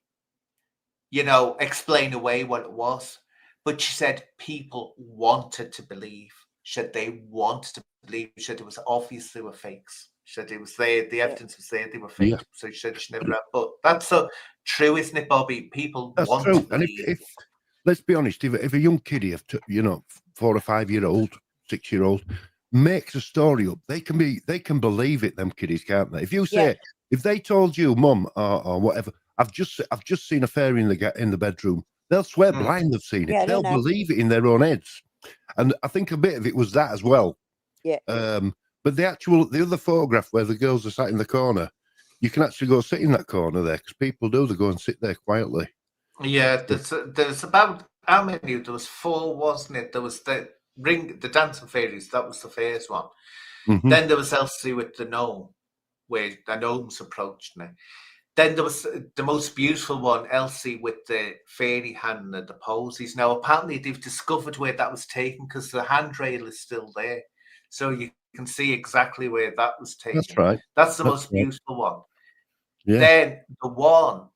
explain away what it was. But she said people wanted to believe. She said they wanted to believe. She said it was obvious they were fakes. She said it was there, the evidence was there, they were fake. Yeah. So she said she never had. But that's so true, isn't it, Bobby? People want to believe. And if let's be honest, if a young kiddie, 4 or 5 year old, 6 year old, makes a story up, they can believe it. Them kiddies, can't they? If you say, if they told you, Mum, or whatever, I've just seen a fairy in the bedroom, they'll swear blind they've seen it. Yeah, they'll believe it in their own heads. And I think a bit of it was that as well. Yeah. But the other photograph where the girls are sat in the corner, you can actually go sit in that corner there, because people do. They go and sit there quietly. Yeah, there's about how many? There was 4, wasn't it? There was the dancing fairies. That was the first one. Mm-hmm. Then there was Elsie with the gnome, where the gnomes approached me. Then there was the most beautiful one, Elsie with the fairy hand and the posies. Now, apparently they've discovered where that was taken, because the handrail is still there. So you can see exactly where that was taken. That's right. That's the most beautiful one. Yeah. Then the one,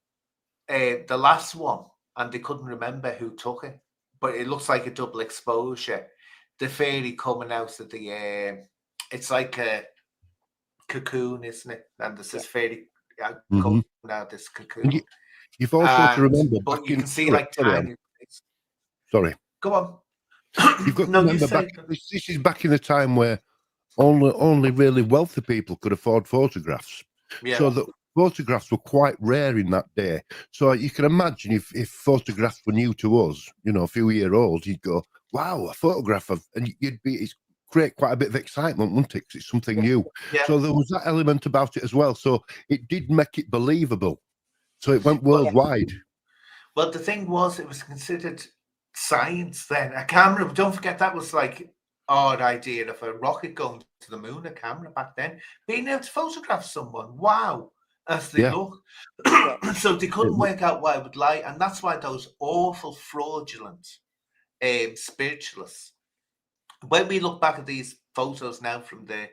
the last one, and they couldn't remember who took it, but it looks like a double exposure. The fairy coming out of the, it's like a cocoon, isn't it? And there's this fairy coming out this cocoon. You've also to remember, but you can see like tiny. Sorry. Go on. You've got to remember this is back in the time where only really wealthy people could afford photographs. Yeah. So the photographs were quite rare in that day. So you can imagine if photographs were new to us, a few year olds, you'd go, wow, a photograph of, and it's create quite a bit of excitement, wouldn't it? 'Cause it's something new. Yeah. So there was that element about it as well. So it did make it believable. So it went worldwide. Well, the thing was, it was considered science then. A camera, don't forget, that was like odd idea of a rocket going to the moon, a camera back then. Being able to photograph someone, wow, as they look. So they couldn't work out why it would lie. And that's why those awful fraudulent spiritualists, when we look back at these photos now from the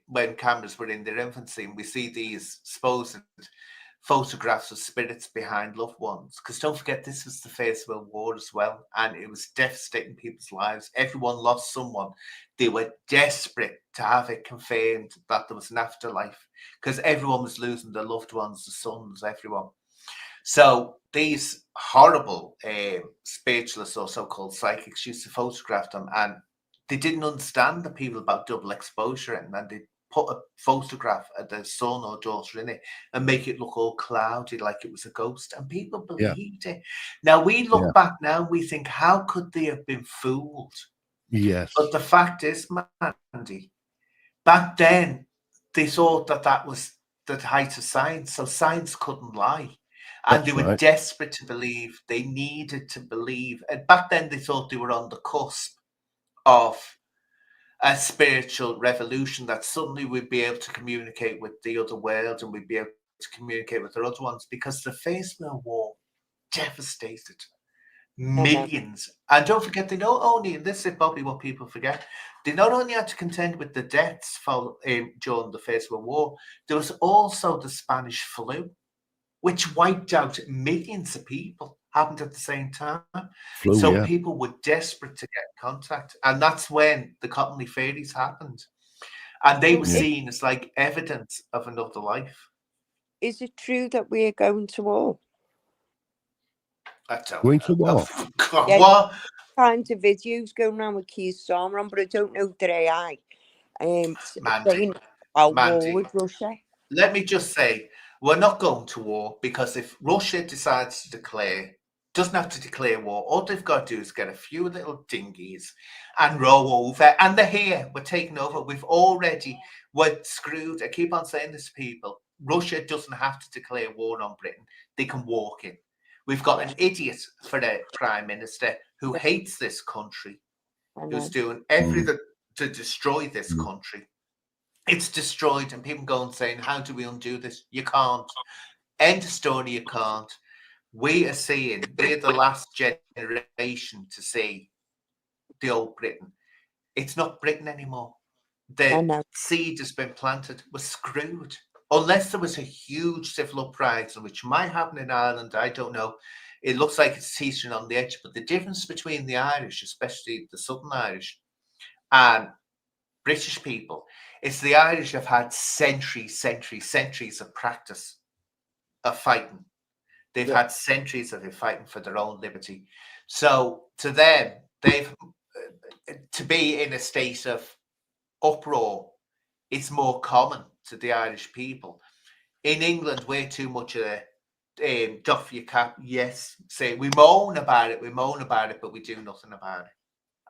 when cameras were in their infancy, and we see these supposed photographs of spirits behind loved ones, because don't forget, this was the First World War as well, and it was devastating people's lives. Everyone lost someone. They were desperate to have it confirmed that there was an afterlife, because everyone was losing their loved ones, the sons, everyone. So these horrible spiritualists, or so-called psychics, used to photograph them, and they didn't understand the people about double exposure, and they put a photograph of their son or daughter in it and make it look all cloudy like it was a ghost, and people believed it. Now we look back now and we think, how could they have been fooled? Yes. But the fact is, Mandy, back then they thought that was the height of science, so science couldn't lie. And they were desperate to believe. They needed to believe. And back then they thought they were on the cusp of a spiritual revolution, that suddenly we'd be able to communicate with the other world, and we'd be able to communicate with the other ones, because the First World War devastated millions. And don't forget, they not only, and this is probably what people forget, they not only had to contend with the deaths during the First World War, there was also the Spanish flu, which wiped out millions of people, happened at the same time. People were desperate to get in contact. And that's when the Cottonley Fairies happened. And they were seen as like evidence of another life. Is it true that we're going to war? Going to war? What? Kinds of videos going around with Keir Starmer on, but I don't know if they're AI. Mandy, war with Russia. Let me just say, we're not going to war, because if Russia decides to declare doesn't have to declare war. All they've got to do is get a few little dinghies and row over, and they're here. We're taking over. We're screwed. I keep on saying this to people. Russia doesn't have to declare war on Britain. They can walk in. We've got an idiot for the prime minister who hates this country, who's doing everything to destroy this country. It's destroyed, and people go and saying, how do we undo this? You can't. End of story, you can't. We're the last generation to see the old Britain. It's not Britain anymore. The seed has been planted. We're screwed. Unless there was a huge civil uprising, which might happen in Ireland, I don't know. It looks like it's teetering on the edge. But the difference between the Irish, especially the Southern Irish, and British people, is the Irish have had centuries of practice of fighting. They've had centuries of fighting for their own liberty. So to them, to be in a state of uproar is more common to the Irish people. In England, we're too much of a doff your cap. Yes, say we moan about it, but we do nothing about it.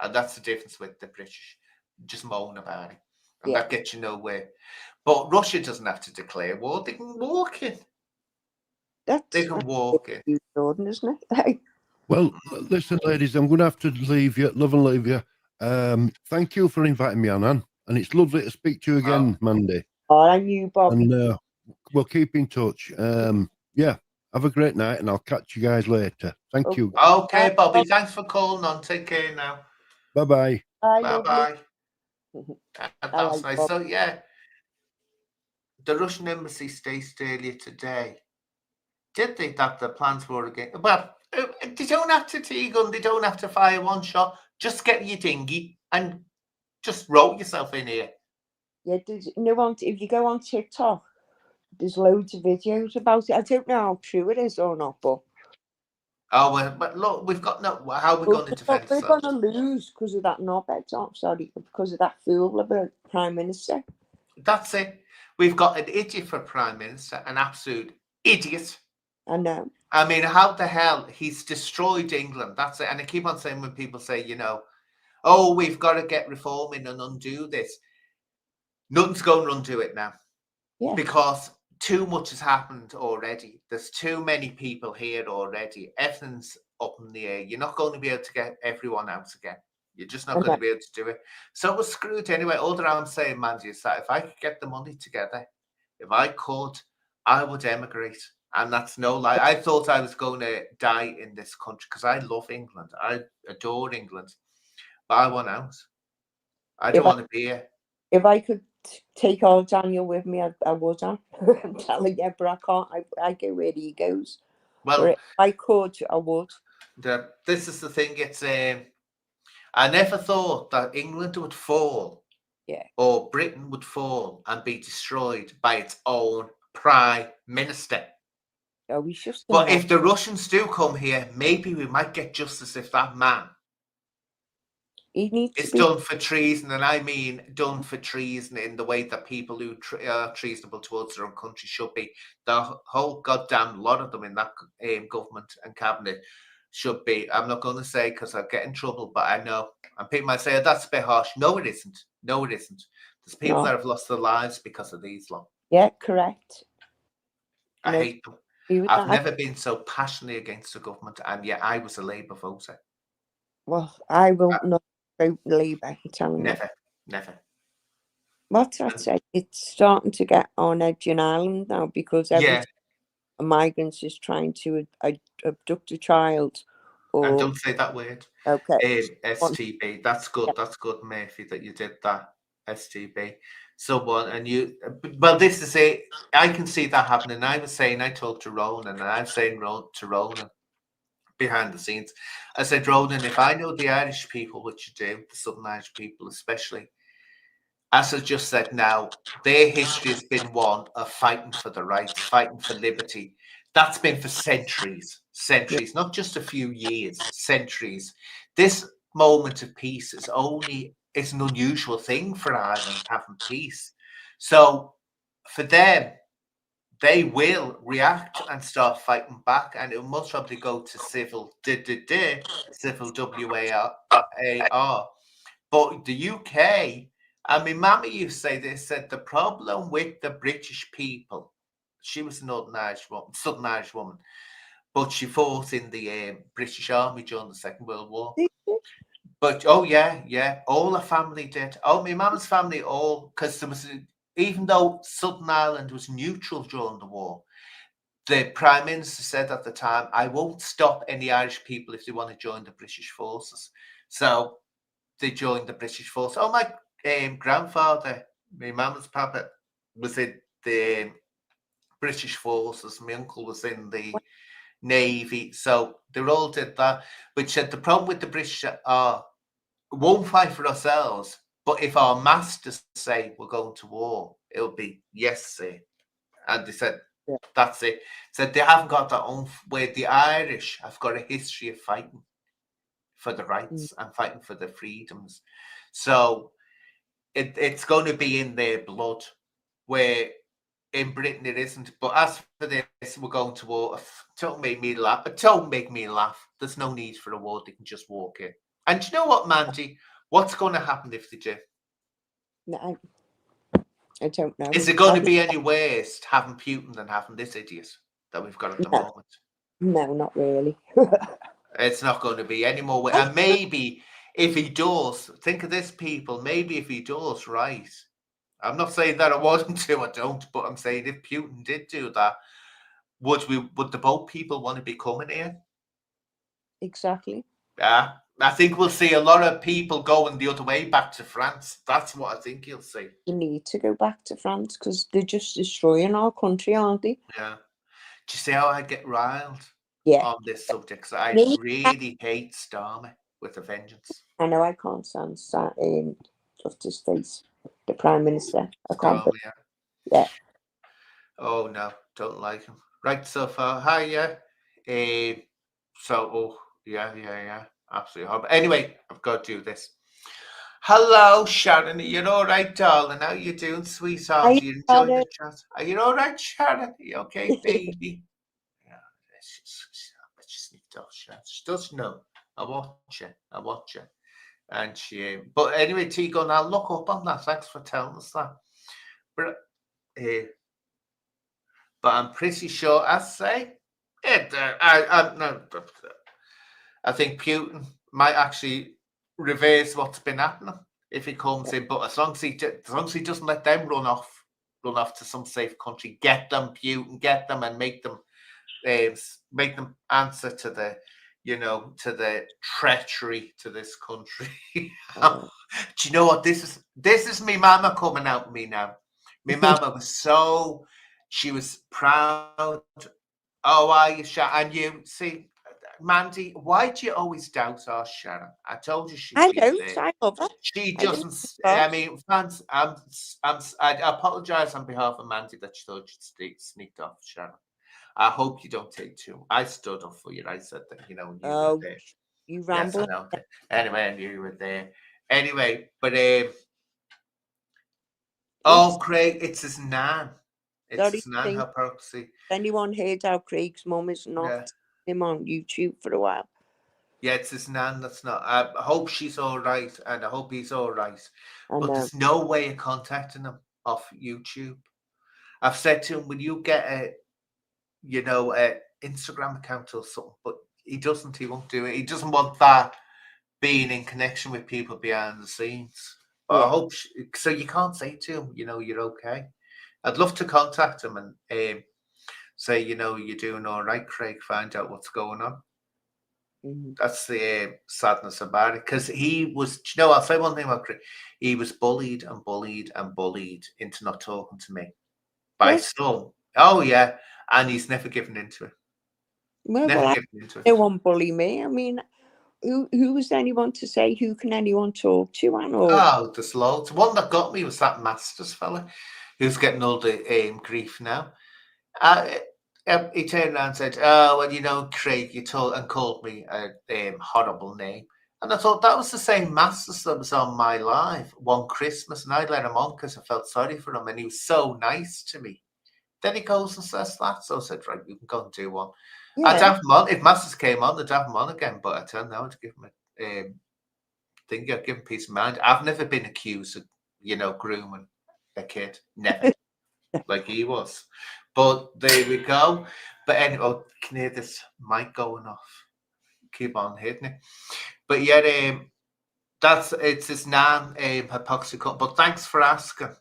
And that's the difference with the British. Just moan about it. And that gets you nowhere. But Russia doesn't have to declare war. They can walk in. They can walk in. Jordan, isn't it? Well, listen, ladies, I'm going to have to leave you. Love and leave you. Thank you for inviting me on, Anne. And it's lovely to speak to you again, Mandy. Oh, and you, Bob. And we'll keep in touch. Yeah, have a great night, and I'll catch you guys later. Thank you. Okay, Bobby. Thanks for calling on. Take care now. Bye-bye. Bye-bye. That's nice. So, yeah, the Russian embassy stated earlier today, did they, that the plans were again? Well, they don't have to T-gun. They don't have to fire one shot. Just get your dinghy and just roll yourself in here. Yeah, if you go on TikTok, there's loads of videos about it. I don't know how true it is or not, but but look, we've got no. How are we going to defend ourselves? We're going to lose because of that because of that fool of a prime minister. That's it. We've got an idiot for prime minister, an absolute idiot. I know. I mean, how the hell he's destroyed England? That's it. And I keep on saying when people say, oh, we've got to get reforming and undo this. Nothing's going to undo it now. Yeah. Because too much has happened already. There's too many people here already. Everything's up in the air. You're not going to be able to get everyone out again. You're just not going to be able to do it. So we're screwed anyway. All that I'm saying, Mandy, is that if I could get the money together, if I could, I would emigrate. And that's no lie. I thought I was going to die in this country because I love England. I adore England. But I want out. I don't want to be here. If I could take old Daniel with me, I would. I'm telling you, but I can't. I go where he goes. Well, if I could, I would. This is the thing. It's I never thought that England would fall, or Britain would fall and be destroyed by its own prime minister. Oh, we should. But if the Russians do come here, maybe we might get justice if that man. It's done for treason, and I mean done for treason in the way that people who are treasonable towards their own country should be. The whole goddamn lot of them in that government and cabinet should be. I'm not going to say because I'll get in trouble, but I know. And people might say, oh, that's a bit harsh. No, it isn't. No, it isn't. There's people that have lost their lives because of these laws. Yeah, correct. I hate them. I've never been so passionately against the government, and yet I was a Labour voter. Well, I will not vote Labour. I'm telling you. Never. What's that say? It's starting to get on edge in Ireland now because every a migrant is trying to abduct a child. And don't say that word. Okay. STB. That's good. That's good, Murphy, that you did that. STB. Someone and you. Well, this is it. I can see that happening. I was saying, I talked to Ronan, and I was saying to Ronan behind the scenes. I said, Ronan, if I know the Irish people, which you do, the Southern Irish people especially, as I just said now, their history has been one of fighting for the rights, fighting for liberty. That's been for centuries, not just a few years, centuries. This moment of peace is an unusual thing for Ireland, having peace. So for them, they will react and start fighting back, and it will most probably go to civil, civil WAR. But the UK, I mean, Mammy used to say this, said the problem with the British people, she was a Northern Irish woman, Southern Irish woman, but she fought in the British Army during the Second World War. But, oh, yeah, all her family did. Oh, my mum's family, all, because there was, even though Southern Ireland was neutral during the war, the Prime Minister said at the time, I won't stop any Irish people if they want to join the British forces. So they joined the British force. Oh, my grandfather, my mum's papa, was in the British forces. My uncle was in the Navy. So they all did that. Which said the problem with the British are, won't fight for ourselves, but if our masters say we're going to war, it'll be yes, sir. And they said, that's it. Said they haven't got their own way. The Irish have got a history of fighting for the rights and fighting for the freedoms. So it's going to be in their blood, where in Britain it isn't. But as for this, we're going to war. Don't make me laugh. Don't make me laugh. There's no need for a war. They can just walk in. And do you know what, Mandy? What's going to happen if they do? No, I don't know. Is it going to be any worse having Putin than having this idiot that we've got at the moment? No, not really. It's not going to be any more. And maybe if he does, think of this, people, maybe if he does, right? I'm not saying that I wouldn't do, I don't, but I'm saying if Putin did do that, would the boat people want to be coming here? Exactly. Yeah. I think we'll see a lot of people going the other way back to France. That's what I think you'll see. You need to go back to France because they're just destroying our country, aren't they? Yeah. Do you see how I get riled on this subject? 'Cause I really hate Starmer with a vengeance. I know I can't stand Justice Face, the Prime Minister. I can't. Starmer, Yeah. Oh no, don't like him. Right so far. Hi, yeah. Yeah. Absolutely horrible. Anyway, I've got to do this. Hello, Sharon. Are you all right, darling? How you doing, sweetheart? Are you enjoying the chat? Are you all right, Sharon? Are you okay, baby? Yeah, she sneaked off, Sharon. She does know. I watch her. And she, but anyway, Tegan, I'll look up on that. Thanks for telling us that. But I'm pretty sure I say it. I think Putin might actually reverse what's been happening if he comes in, but as long as he doesn't let them run off to some safe country, get them, Putin, get them, and make them answer to the, to the treachery to this country. Do you know what this is? Me mama coming out me now. My mama was she was proud. Oh, are you, Sharon? And you see, Mandy, why do you always doubt our Sharon? I told you she'd be there. I love her. She doesn't. I mean, fans. I apologize on behalf of Mandy that she thought she'd sneaked off, Sharon. I hope you don't take too. I stood up for you. I said that, you were there. You ramble. Yes, I know. Anyway, I knew you were there. Anyway, but Craig, it's his nan. It's his nan, her proxy. Anyone heard how Craig's mum is not him on YouTube for a while? Yeah, it's his nan that's not. I hope she's all right, and I hope he's all right. But there's no way of contacting him off YouTube. I've said to him, will you get a Instagram account or something? But he doesn't. He won't do it. He doesn't want that being in connection with people behind the scenes. But I hope so. You can't say to him, you're okay. I'd love to contact him and say, you're doing all right, Craig. Find out what's going on. That's the sadness about it, because he was. I'll say one thing about Craig. He was bullied and bullied and bullied into not talking to me by some. Oh yeah, and he's never given into it. No one bully me. I mean, who was anyone to say? Who can anyone talk to? Oh, there's loads. One that got me was that Masters fella, who's getting all the grief now. He turned around and said, "Oh, well, Craig, you told and called me a horrible name." And I thought that was the same Masters that was on my live one Christmas, and I let him on because I felt sorry for him, and he was so nice to me. Then he goes and says that. So I said, right, we can go and do one. Yeah. I'd have him on. If Masters came on, I'd have him on again. But I tell now to give him a thing, give him peace of mind. I've never been accused of, grooming a kid. Never. Like he was. But there we go. But anyway, oh, can hear this mic going off. Keep on hitting it. But yeah, it's his nan, hypoxico. But thanks for asking.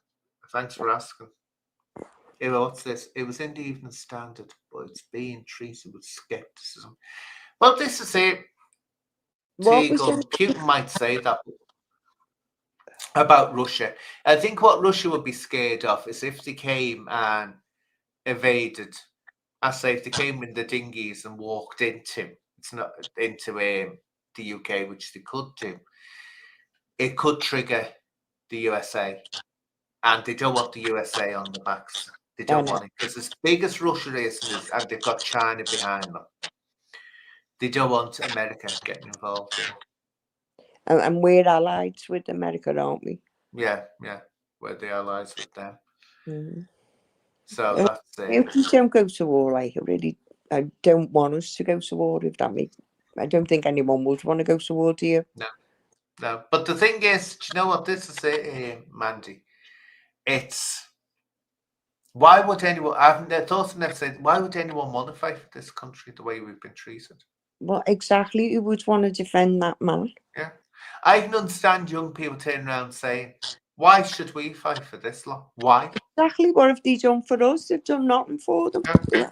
What's this? It was in the Evening Standard, but it's being treated with skepticism. Well, this is it. Putin might say that about Russia. I think what Russia would be scared of is if they came and invaded. I say if they came in the dinghies and walked into the UK, which they could do, it could trigger the USA, and they don't want the USA on the backs. They don't want it because as big as Russia is, and they've got China behind them, they don't want America getting involved in. And we're allies with America, aren't we? Yeah, we're the allies with them. Mm-hmm. So that's it. If we don't go to war, I don't want us to go to war. If that makes, I don't think anyone would want to go to war, do you? No. But the thing is, do you know what this is, Mandy? It's why would anyone? I've never said why would anyone want to fight for this country the way we've been treated? Well, exactly. Who would want to defend that man? Yeah, I can understand young people turning around saying, "Why should we fight for this lot? Why?" Exactly. What have they done for us? They've done nothing for them. Yeah.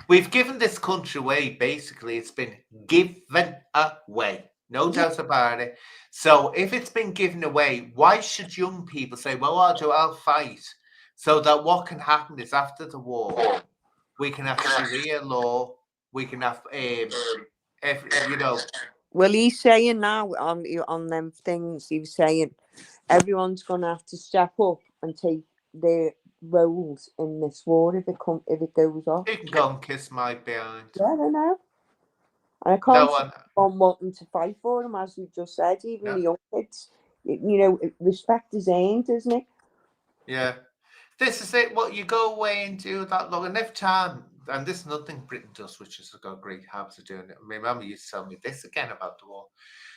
We've given this country away. Basically, it's been given away. No doubt about it. So if it's been given away, why should young people say, well, I'll fight, so that what can happen is after the war, we can have Sharia law, we can have, Well, he's saying now on them things, he's saying everyone's going to have to step up and take their roles in this war if it goes off. You can go and kiss my behind. Yeah, I don't know. And I can't see anyone wanting to fight for him, as you just said, even the young kids. Respect is earned, isn't it? Yeah. This is it. What you go away and do that long enough time, and this is nothing Britain does, which is got great habits of doing it. My mum used to tell me this again about the war.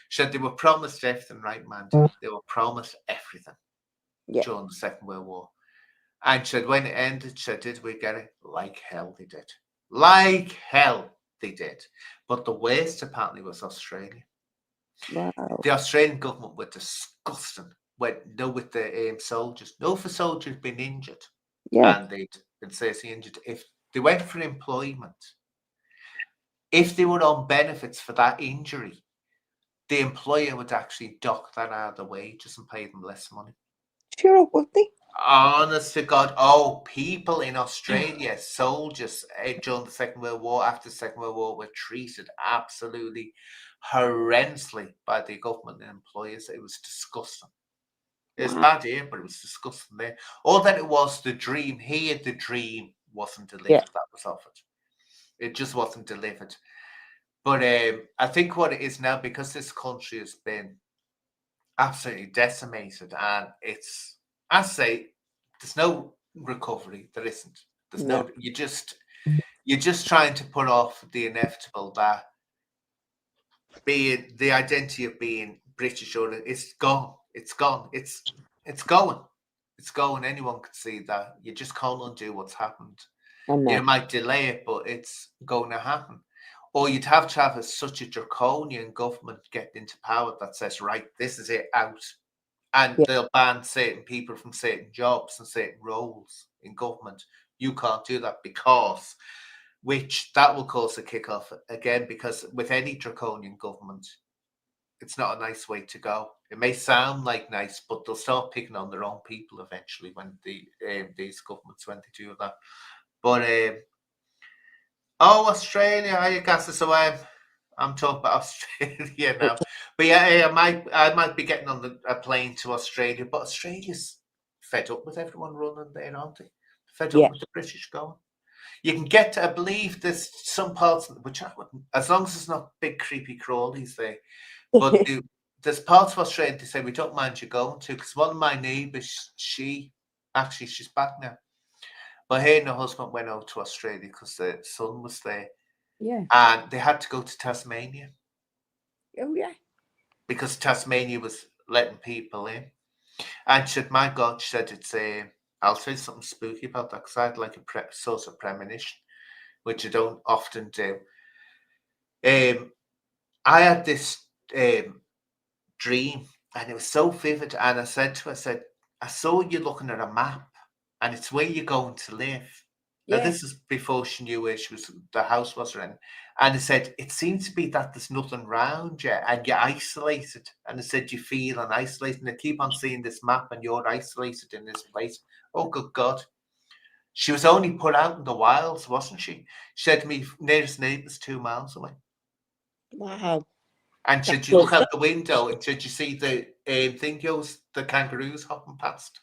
She said they were promised everything, right, Mandy? They were promised everything during the Second World War. And she said when it ended, she said, did we get it? Like hell they did. Like hell they did. But the worst apparently was Australia. Wow. The Australian government were disgusting. With the soldiers. No, for soldiers been injured. Yeah. And they'd been seriously injured. If they went for employment, if they were on benefits for that injury, the employer would actually dock that out of the wages and pay them less money. Sure, would they? Honest to God, people in Australia, soldiers during the Second World War, after the Second World War, were treated absolutely horrendously by the government and employers. It was disgusting. It was bad here, but it was disgusting there. All that it was the dream here, the dream wasn't delivered. That was offered. It just wasn't delivered. But I think what it is now, because this country has been absolutely decimated, and it's, I say, there's no recovery. There isn't. There's no. You're just trying to put off the inevitable, that being the identity of being British, or it's gone. It's gone. It's going. It's going. Anyone can see that. You just can't undo what's happened. You might delay it, but it's going to happen. Or you'd have to have such a draconian government get into power that says, right, this is it, out. And they'll ban certain people from certain jobs and certain roles in government. You can't do that because, which that will cause a kick-off again, because with any draconian government, it's not a nice way to go. It may sound like nice, but they'll start picking on their own people eventually when these governments, when they do that. But Australia, I guess. So I'm talking about Australia now. But yeah, I might be getting on a plane to Australia. But Australia's fed up with everyone running there, aren't they? Fed up with the British going. You can get to, I believe there's some parts, which I wouldn't, as long as it's not big creepy crawlies there. But there's parts of Australia they say we don't mind you going to, because one of my neighbours, she's back now. But her and her husband went out to Australia because the son was there. Yeah. And they had to go to Tasmania. Oh, yeah. Because Tasmania was letting people in. And she said, my God, she said, it's I'll say something spooky about that because I had like a sort of premonition, which I don't often do. I had this dream and it was so vivid. And I said to her, I said, I saw you looking at a map and it's where you're going to live. Now, Yeah. this is before she knew where the house was in. And I said, it seems to be that there's nothing around you and you're isolated. And I said, you feel isolated. And I keep on seeing this map and you're isolated in this place. Oh, good God. She was only put out in the wilds, wasn't she? She said to me, nearest neighbour's 2 miles away. Wow. And should you look out the window and should you see the the kangaroos hopping past?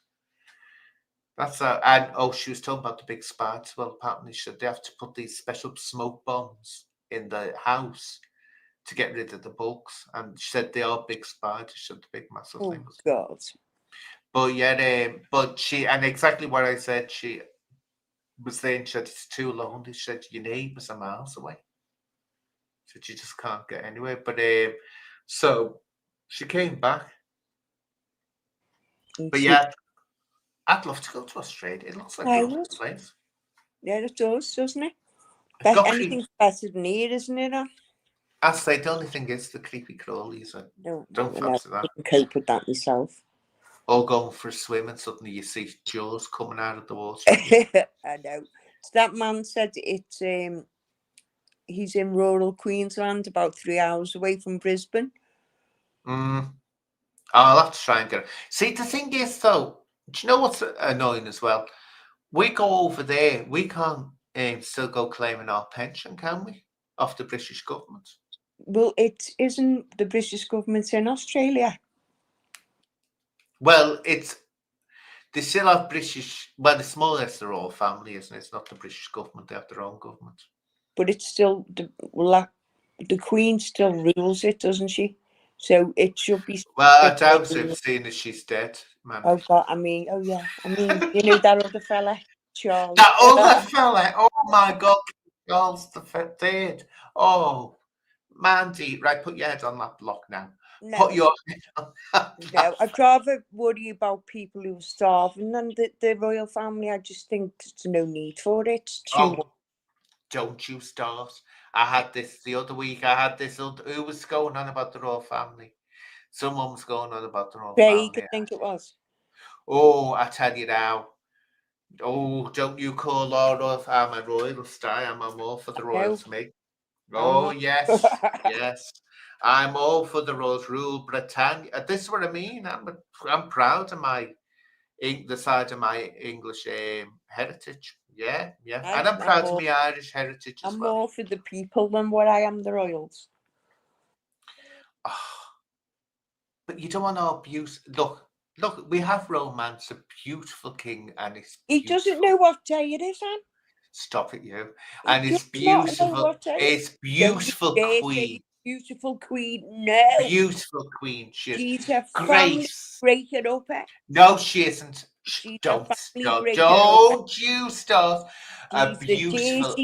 That's and she was talking about the big spiders. Well, apparently she said they have to put these special smoke bombs in the house to get rid of the bugs. And she said they are big spiders. She said the big massive things. God. But yeah, but she, and exactly what I said, she was saying, she said it's too lonely. She said your neighbours are miles away. She said you just can't get anywhere. But so she came back. But yeah, I'd love to go to Australia. It looks like a lovely place. Yeah, it does, doesn't it? Anything's better than here, isn't it? I say the only thing is the creepy crawlies. I don't fancy that. I can cope with that myself. Or going for a swim and suddenly you see jaws coming out of the water. I know. So that man said it's he's in rural Queensland, about 3 hours away from Brisbane. I'll have to try and get it. See, the thing is, though, do you know what's annoying as well? We go over there, we can't still go claiming our pension, can we? Off the British government. Well, it isn't the British government in Australia. Well, they still have British. Well, it's more or less their own family, isn't it? It's not the British government; they have their own government. But it's still the Queen still rules it, doesn't she? So it should be. Well, I doubt it, seeing as she's dead, man. Oh God! oh yeah. You know that other fella, Charles. That other fella. Oh my God, Charles the Third. Oh, Mandy, right? Put your head on that block now. No. Put your head on that block. No, I'd rather worry about people who are starving than the royal family. I just think there's no need for it. It's too much. Don't you start. I had this the other week. I had this. Who was going on about the royal family? Someone was going on about the royal family. I think it was. Oh, I tell you now. Oh, don't you call Laura? I'm a royalist. I am. I'm all for the royals, mate. Oh, yes. Yes. I'm all for the royals rule Britannia. This is what I mean. I'm proud of the side of my English heritage. Yeah. And I'm proud of my Irish heritage as well. I'm more for the people than what I am the royals. Oh, but you don't want to abuse. Look, we have romance, a beautiful king, and he doesn't know what day it is, Anne. Stop it, you. And it's beautiful. It's beautiful queen. Beautiful queen. No. Beautiful queen. She's a Grace. Break it up. No, she isn't. Don't you start. A beautiful,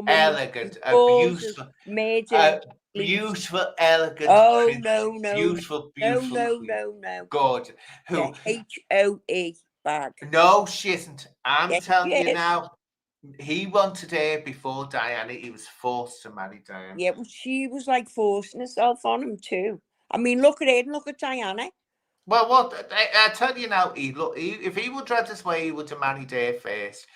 elegant, a beautiful, beautiful, elegant. Oh, prince, no. Beautiful queen. No. God. Who? HOE bag. No, she isn't. I'm telling you now. He wanted her before Diana. He was forced to marry Diana. Yeah, well, she was like forcing herself on him too. I mean, look at it and look at Diana. Well, what I tell you now, if he would read this way, he would have married her first.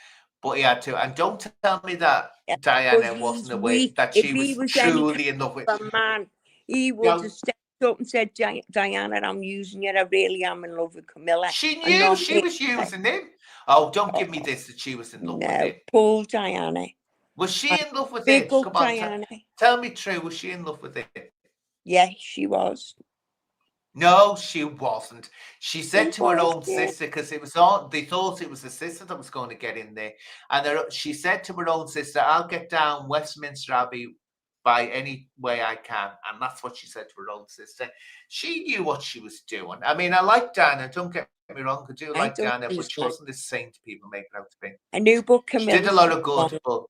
But he had to. And don't tell me that Diana wasn't aware that she was truly in love with him. Man, he would have stepped up and said, Diana, I'm using you. I really am in love with Camilla. She knew she was using him. Oh, don't give me this that she was in love with him. Poor Diana. Was she in love with him? Come on, tell me true. Was she in love with him? Yes, she was. No, she wasn't. She said to her own sister, because they thought it was the sister that was going to get in there. And she said to her own sister, I'll get down Westminster Abbey by any way I can. And that's what she said to her own sister. She knew what she was doing. I mean, I like Diana, don't get me wrong. I do I like don't Diana, think but she so. wasn't the saint people make her out to be. I knew, but She did a Camilla's lot of good, wrong. but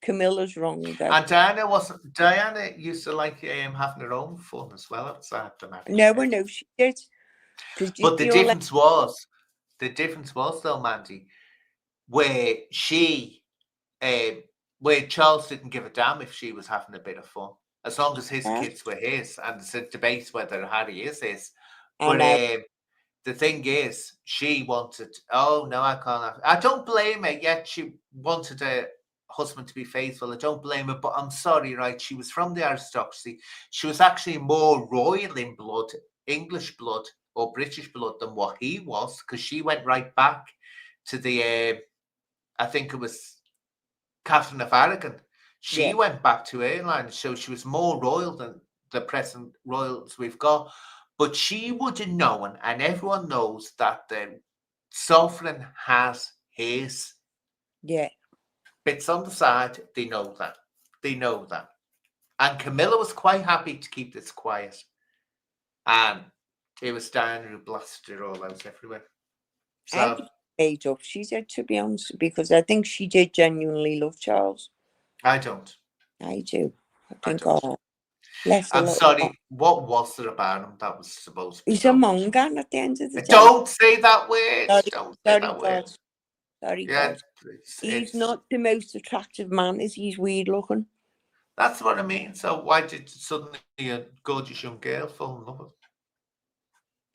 Camilla's wrong, though. and Diana used to like having her own fun as well outside the marriage. No, I know she did. But the difference was though, Mandy, where where Charles didn't give a damn if she was having a bit of fun, as long as his kids were his, and there's a debate whether Harry is his. But the thing is, she wanted, oh no, I can't I don't blame her, yet she wanted a husband to be faithful. I don't blame her, but I'm sorry, right? She was from the aristocracy. She was actually more royal in blood, English blood or British blood than what he was, because she went right back to the I think it was Catherine of Aragon. She went back to her line, so she was more royal than the present royals we've got. But she would have known, and everyone knows, that the sovereign has his bits on the side. They know that. They know that. And Camilla was quite happy to keep this quiet. And it was Diana who blasted it all out everywhere. So made up, she said, to be honest, because I think she did genuinely love Charles. I don't. I do. I think, I'm sorry, what was there about him that was supposed to be? He's a mongan at the end of the day. Don't say that word. Don't say that word. Sorry, God. He's not the most attractive man, is he's weird looking. That's what I mean. So why did suddenly a gorgeous young girl fall in love with him?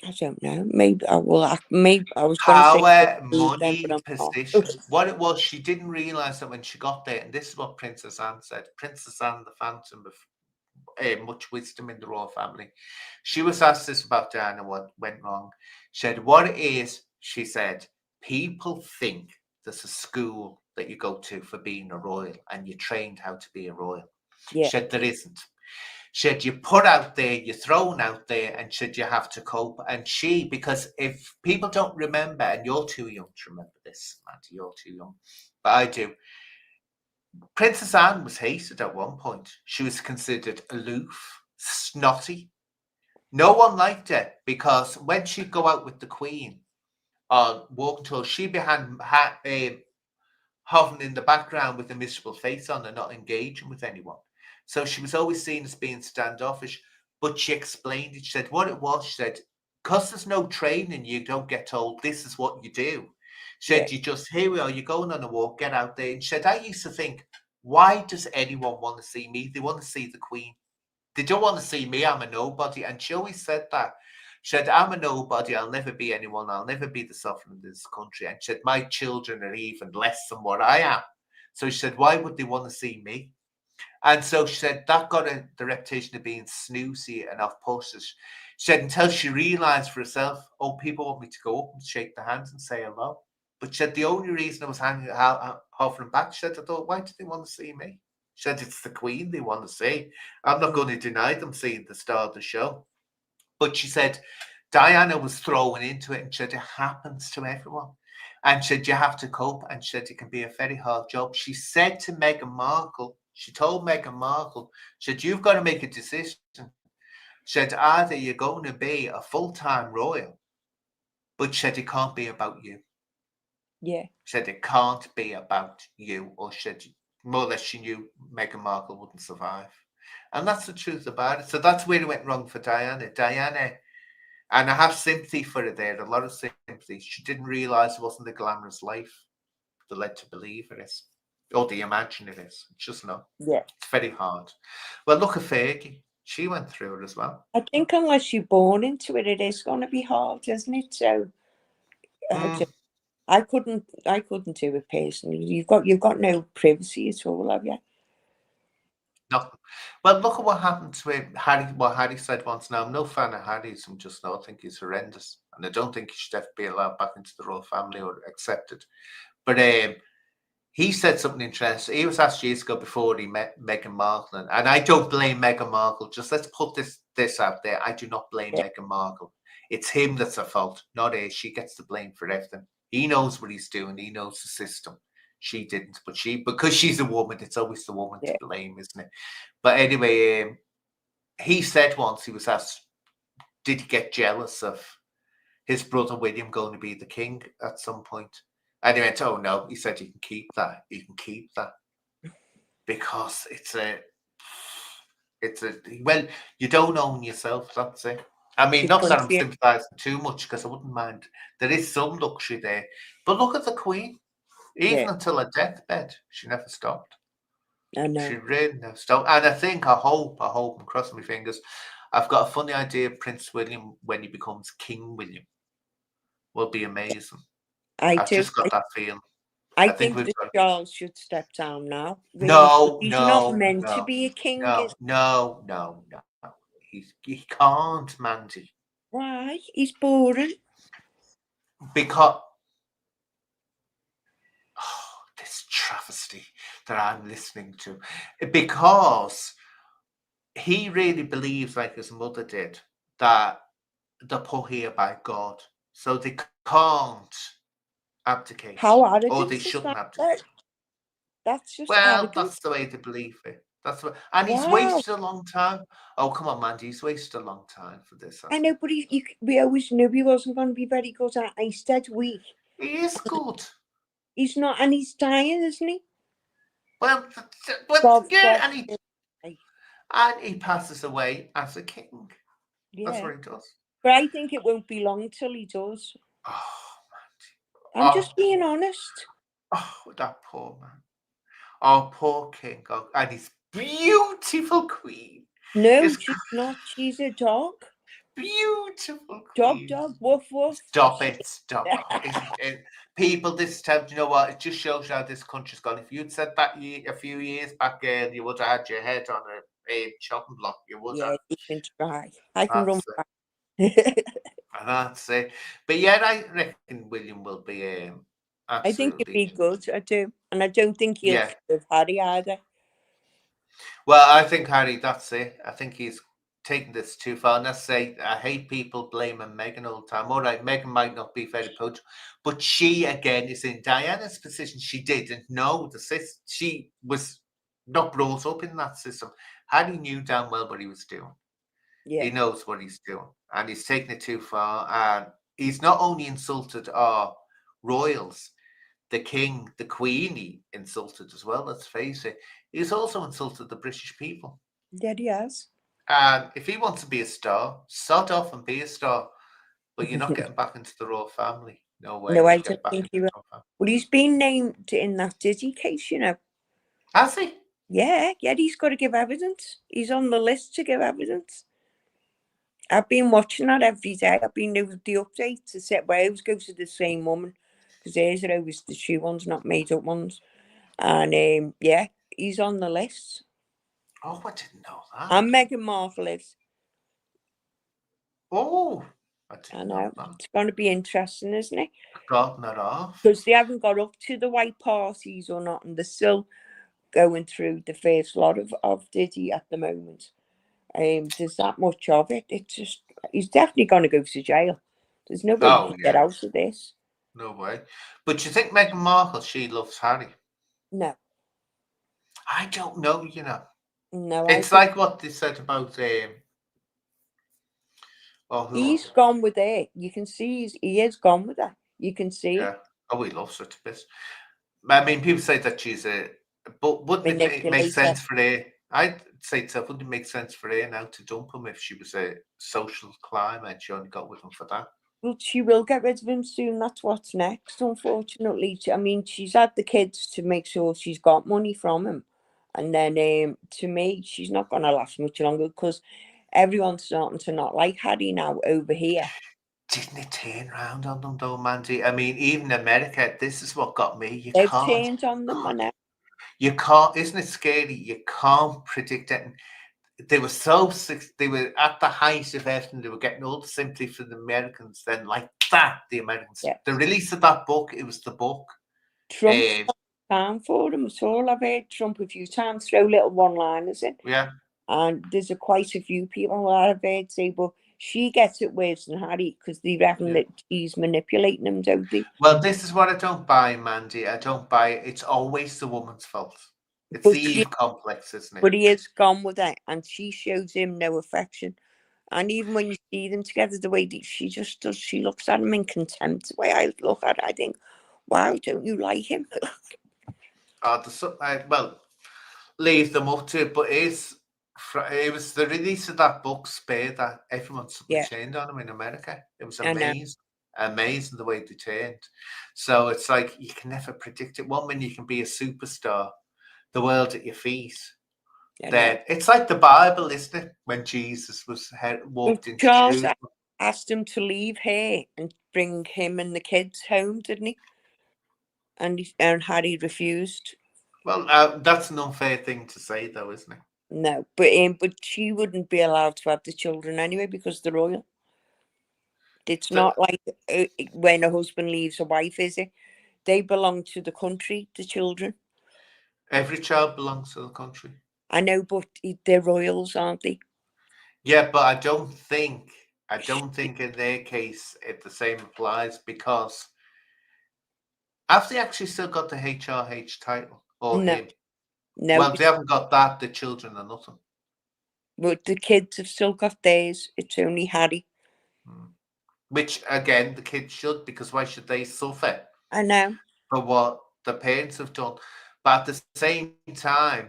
I don't know. Maybe I was going to say money, position. What it was, she didn't realize that when she got there, and this is what Princess Anne said. Princess Anne, the Phantom of much wisdom in the royal family. She was asked this about Diana, what went wrong. She said, what it is, she said, people think there's a school that you go to for being a royal and you're trained how to be a royal. She said, there isn't. She said, you're put out there, you're thrown out there, and said you have to cope. And because if people don't remember, and you're too young to remember this, Mandy, you're too young, but I do. Princess Anne was hated at one point. She was considered aloof, snotty. No one liked her, because when she'd go out with the Queen on walk tours, she'd be hovering in the background with a miserable face on and not engaging with anyone. So she was always seen as being standoffish. But she explained it. She said what it was. She said, because there's no training, you don't get told this is what you do. She said, you just, here we are, you're going on a walk, get out there. And she said, I used to think, why does anyone want to see me? They want to see the Queen. They don't want to see me. I'm a nobody. And she always said that. She said, I'm a nobody. I'll never be anyone. I'll never be the sovereign of this country. And she said, my children are even less than what I am. So she said, why would they want to see me? And so she said that got the reputation of being snoozy and off-putting. She said until she realised for herself, oh, people want me to go up and shake their hands and say hello. But she said the only reason I was hovering back, she said, I thought, why do they want to see me? She said, it's the Queen they want to see. I'm not going to deny them seeing the star of the show. But she said Diana was thrown into it, and she said it happens to everyone. And she said you have to cope, and she said it can be a very hard job. She said to Meghan Markle, she told Meghan Markle, she said, you've got to make a decision. She said, either you're going to be a full-time royal, but she said it can't be about you. Yeah. She said it can't be about you, or she said more or less she knew Meghan Markle wouldn't survive. And that's the truth about it. So that's where it went wrong for Diana. And I have sympathy for her there, a lot of sympathy. She didn't realise it wasn't the glamorous life that led to believe it is, or the imagine it is. It's just not. Yeah. It's very hard. Well, look at Fergie. She went through it as well. I think unless you're born into it, it is going to be hard, isn't it? So I couldn't do it personally. You've got no privacy at all, have you? No. Well, look at what happened to Harry. What Harry said once. Now, I'm no fan of Harry's. I think he's horrendous, and I don't think he should ever be allowed back into the royal family or accepted. But he said something interesting. He was asked years ago before he met Meghan Markle, and I don't blame Meghan Markle. Just let's put this out there. I do not blame Meghan Markle. It's him that's at fault, not her. She gets the blame for everything. He knows what he's doing. He knows the system. She didn't, but because she's a woman, it's always the woman to blame, isn't it? But anyway, he said once, he was asked, did he get jealous of his brother William going to be the king at some point. And he went, oh no, he said, you can keep that. You can keep that. Because well, you don't own yourself, that's it. I mean, not that I'm sympathising too much, because I wouldn't mind. There is some luxury there. But look at the Queen. Even until her deathbed, she never stopped. I know. She really never stopped. And I hope, I'm crossing my fingers, I've got a funny idea of Prince William when he becomes King William. Will be amazing. I've just got that feeling. I think the Charles should step down now. Really. No, he's not meant to be a king. No. He can't, Mandy. Why? He's boring. Because this travesty that I'm listening to. Because he really believes, like his mother did, that they're put here by God. So they can't abdicate. How arrogant or they shouldn't abdicate. That's just arrogant. That's the way they believe it. That's what, and he's wasted a long time. Oh, come on, Mandy, he's wasted a long time for this. I know, but we always knew he wasn't going to be very good at it. He's dead weak. He is good. He's not, and he's dying, isn't he? Well, and he passes away as a king. Yeah. That's what he does. But I think it won't be long till he does. Oh, Mandy. I'm just being honest. Oh, that poor man. Our poor king. Oh, and his beautiful queen. No, she's not. She's a dog. Beautiful queen. Dog, woof, woof. Stop it. People, this time, you know what? It just shows you how this country's gone. If you'd said that a few years back, you would have had your head on a chopping block. You would have. You can try. I can run back. And that's it. But yeah, I reckon William will be I think he'd be good. I do. And I don't think he'll with Harry either. Well, I think Harry, that's it. I think he's taking this too far. And I say, I hate people blaming Meghan all the time. All right, Meghan might not be very good, but she, again, is in Diana's position. She didn't know the system. She was not brought up in that system. Harry knew damn well what he was doing. Yeah. He knows what he's doing. And he's taken it too far. And he's not only insulted our royals, the king, the queen, he insulted as well, let's face it. He's also insulted the British people. Yeah, he has. And if he wants to be a star, sod off and be a star. But you're not getting back into the royal family. No way. No, I don't think he will. Well, he's been named in that Diddy case, you know. Has he? Yeah, he's got to give evidence. He's on the list to give evidence. I've been watching that every day. I've been doing the updates to set where I always go to the same woman. Because theirs are always the true ones, not made up ones. And he's on the list. Oh, I didn't know that. And Meghan Markle is. Oh, I didn't know that. It's going to be interesting, isn't it? Gotten it off. Because they haven't got up to the white parties or not, and they're still going through the first lot of Diddy at the moment. There's that much of it. It's just, he's definitely going to go to jail. There's no way to get out of this. No way. But you think Meghan Markle, she loves Harry? No. I don't know, you know. No. It's like what they said about he's gone with it. You can see he is gone with her. You can see it. Oh, he loves her to bits. I mean, people say that she's but wouldn't it make sense for her? I'd say so. Wouldn't it make sense for her now to dump him if she was a social climber and she only got with him for that? Well, she will get rid of him soon. That's what's next, unfortunately. I mean, she's had the kids to make sure she's got money from him. And then, to me, she's not going to last much longer because everyone's starting to not like Harry now over here. Didn't it turn around on them, though, Mandy? I mean, even America, this is what got me. They've turned on them, I know. You can't, isn't it scary? You can't predict it. They were they were at the height of everything. They were getting all the sympathy for the Americans. Then, like that, the Americans. Yeah. The release of that book, it was the book. Trump's time for them. It's all I've heard Trump a few times throw little one-liners in. Yeah. And there's quite a few people I've heard say, well, she gets it worse than Harry because they reckon that he's manipulating them, don't they? Well, this is what I don't buy, Mandy. I don't buy it. It's always the woman's fault. It's the Eve complex, isn't it? But he is gone with it, and she shows him no affection. And even when you see them together, the way that she just does, she looks at him in contempt. The way I look at it, I think, wow, don't you like him? Well, leave them up to it, but it was the release of that book, Spare, that everyone suddenly Yeah, turned on him in America. It was I know. amazing the way they turned. So it's like you can never predict it. One minute you can be a superstar, the world at your feet. I know. Then it's like the Bible, isn't it? When Jesus was walked into Charles Jerusalem. asked him to leave here and bring him and the kids home, didn't he? And Harry refused. Well, that's an unfair thing to say, though, isn't it? No, but she wouldn't be allowed to have the children anyway because they're royal. It's not like when a husband leaves a wife, is it? They belong to the country, the children. Every child belongs to the country. I know, but they're royals, aren't they? Yeah, but I don't think in their case the same applies, because have they actually still got the HRH title or No, him? no. Well, they haven't got that. The children are nothing. But the kids have still got theirs. It's only Harry. Which again, the kids should, because why should they suffer I know. for what the parents have done? But at the same time,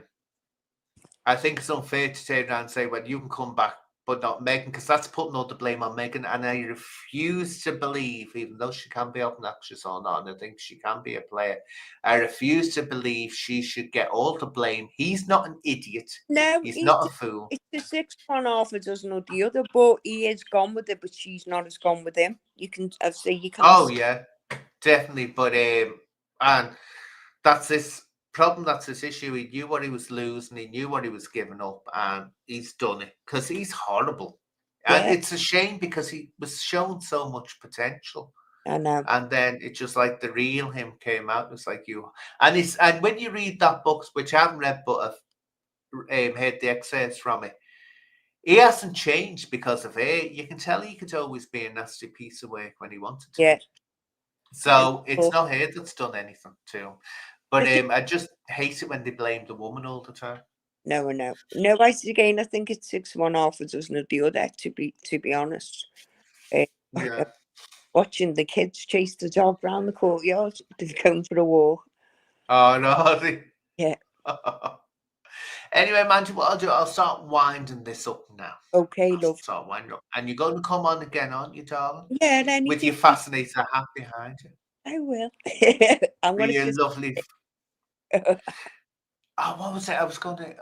I think it's unfair to turn around and say, well, you can come back, but not Meghan, because that's putting all the blame on Meghan. And I refuse to believe, even though she can be obnoxious or not, and I think she can be a player, I refuse to believe she should get all the blame. He's not an idiot. No, he's not a fool. It's the sixth one half a dozen or the other, but he is gone with it, but she's not as gone with him. You can, I say, you can. Oh, yeah, definitely. But, and that's this problem, that's this issue. He knew what he was losing, he knew what he was giving up, and he's done it because he's horrible. And Yeah. it's a shame because he was shown so much potential. I know. And then it's just like the real him came out. It's like you, and when you read that book, which I haven't read, but I've heard the excerpts from it, he hasn't changed because of it. You can tell he could always be a nasty piece of work when he wanted to. Yeah. So it's not her that's done anything to him. But I just hate it when they blame the woman all the time. No, I know. No, I again, I think it's six one half a dozen of the other. To be honest, Yeah. watching the kids chase the dog around the courtyard, they're going for a walk. Oh no! Yeah. Anyway, Mandy, what I'll do, I'll start winding this up now. Okay, love. Start winding up, and you're going to come on again, aren't you, darling? Yeah, and with your fascinator hat behind you. I will. I'm With gonna your just... lovely. Oh, what was it? I was going to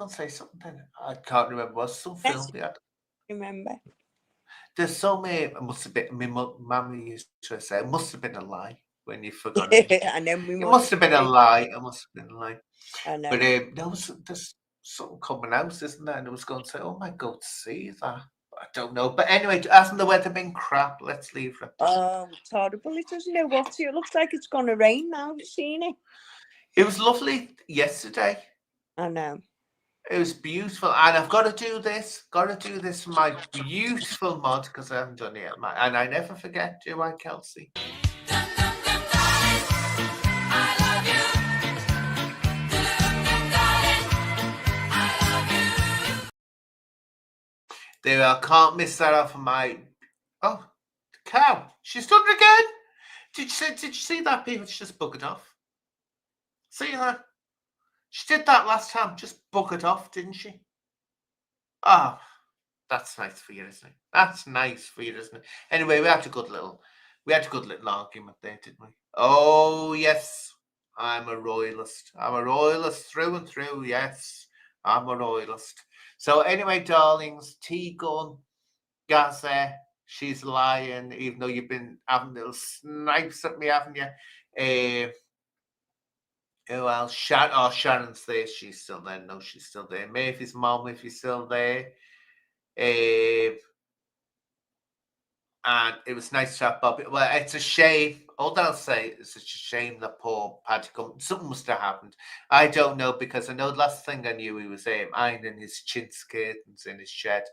say something. I can't remember. Was some film we had? Remember? There's so many. It must have been. My mum used to say, "It must have been a lie." When you forgot it, I know it must have been a lie. It must have been a lie. I know. But there's something coming out, isn't there? And I was going to say, "Oh my God, see that." I don't know. But anyway, hasn't the weather been crap? Let's leave it. Oh, it's horrible. It doesn't know what to. It looks like it's going to rain now. Have you seen it? It was lovely yesterday. I know. It was beautiful. And I've got to do this. Got to do this for my beautiful mod, because I haven't done it yet. And I never forget, do I, Kelsey? There, I can't miss that off of my. Oh, the cow! She's done it again. Did you see that? People just bucketed off. See that? She did that last time. Just bucketed off, didn't she? Ah, oh, that's nice for you, isn't it? That's nice for you, isn't it? Anyway, we had a good little argument there, didn't we? Oh yes, I'm a royalist. I'm a royalist through and through. Yes, I'm a royalist. So anyway, darlings, T-Gun, Gaza, she's lying, even though you've been having little snipes at me, haven't you? Who else? Sharon's there. She's still there. No, she's still there. Murphy's mom, if you're still there. And it was nice to have Bobby. Well, it's a shame. All I'll say is it's a shame that poor Paddy something must have happened. I don't know, because I know the last thing I knew he was ironing his chintz curtains in his shed.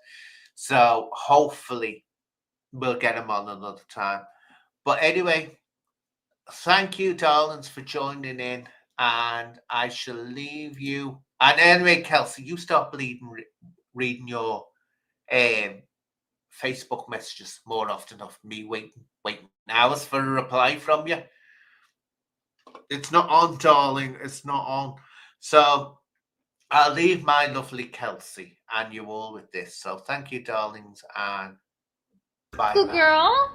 So hopefully we'll get him on another time. But anyway, thank you, darlings, for joining in. And I shall leave you. And anyway, Kelsey, you start reading your Facebook messages more often of me waiting hours for a reply from you. It's not on, darling. It's not on. So I'll leave my lovely Kelsey and you all with this. So thank you, darlings, and bye. Good girl.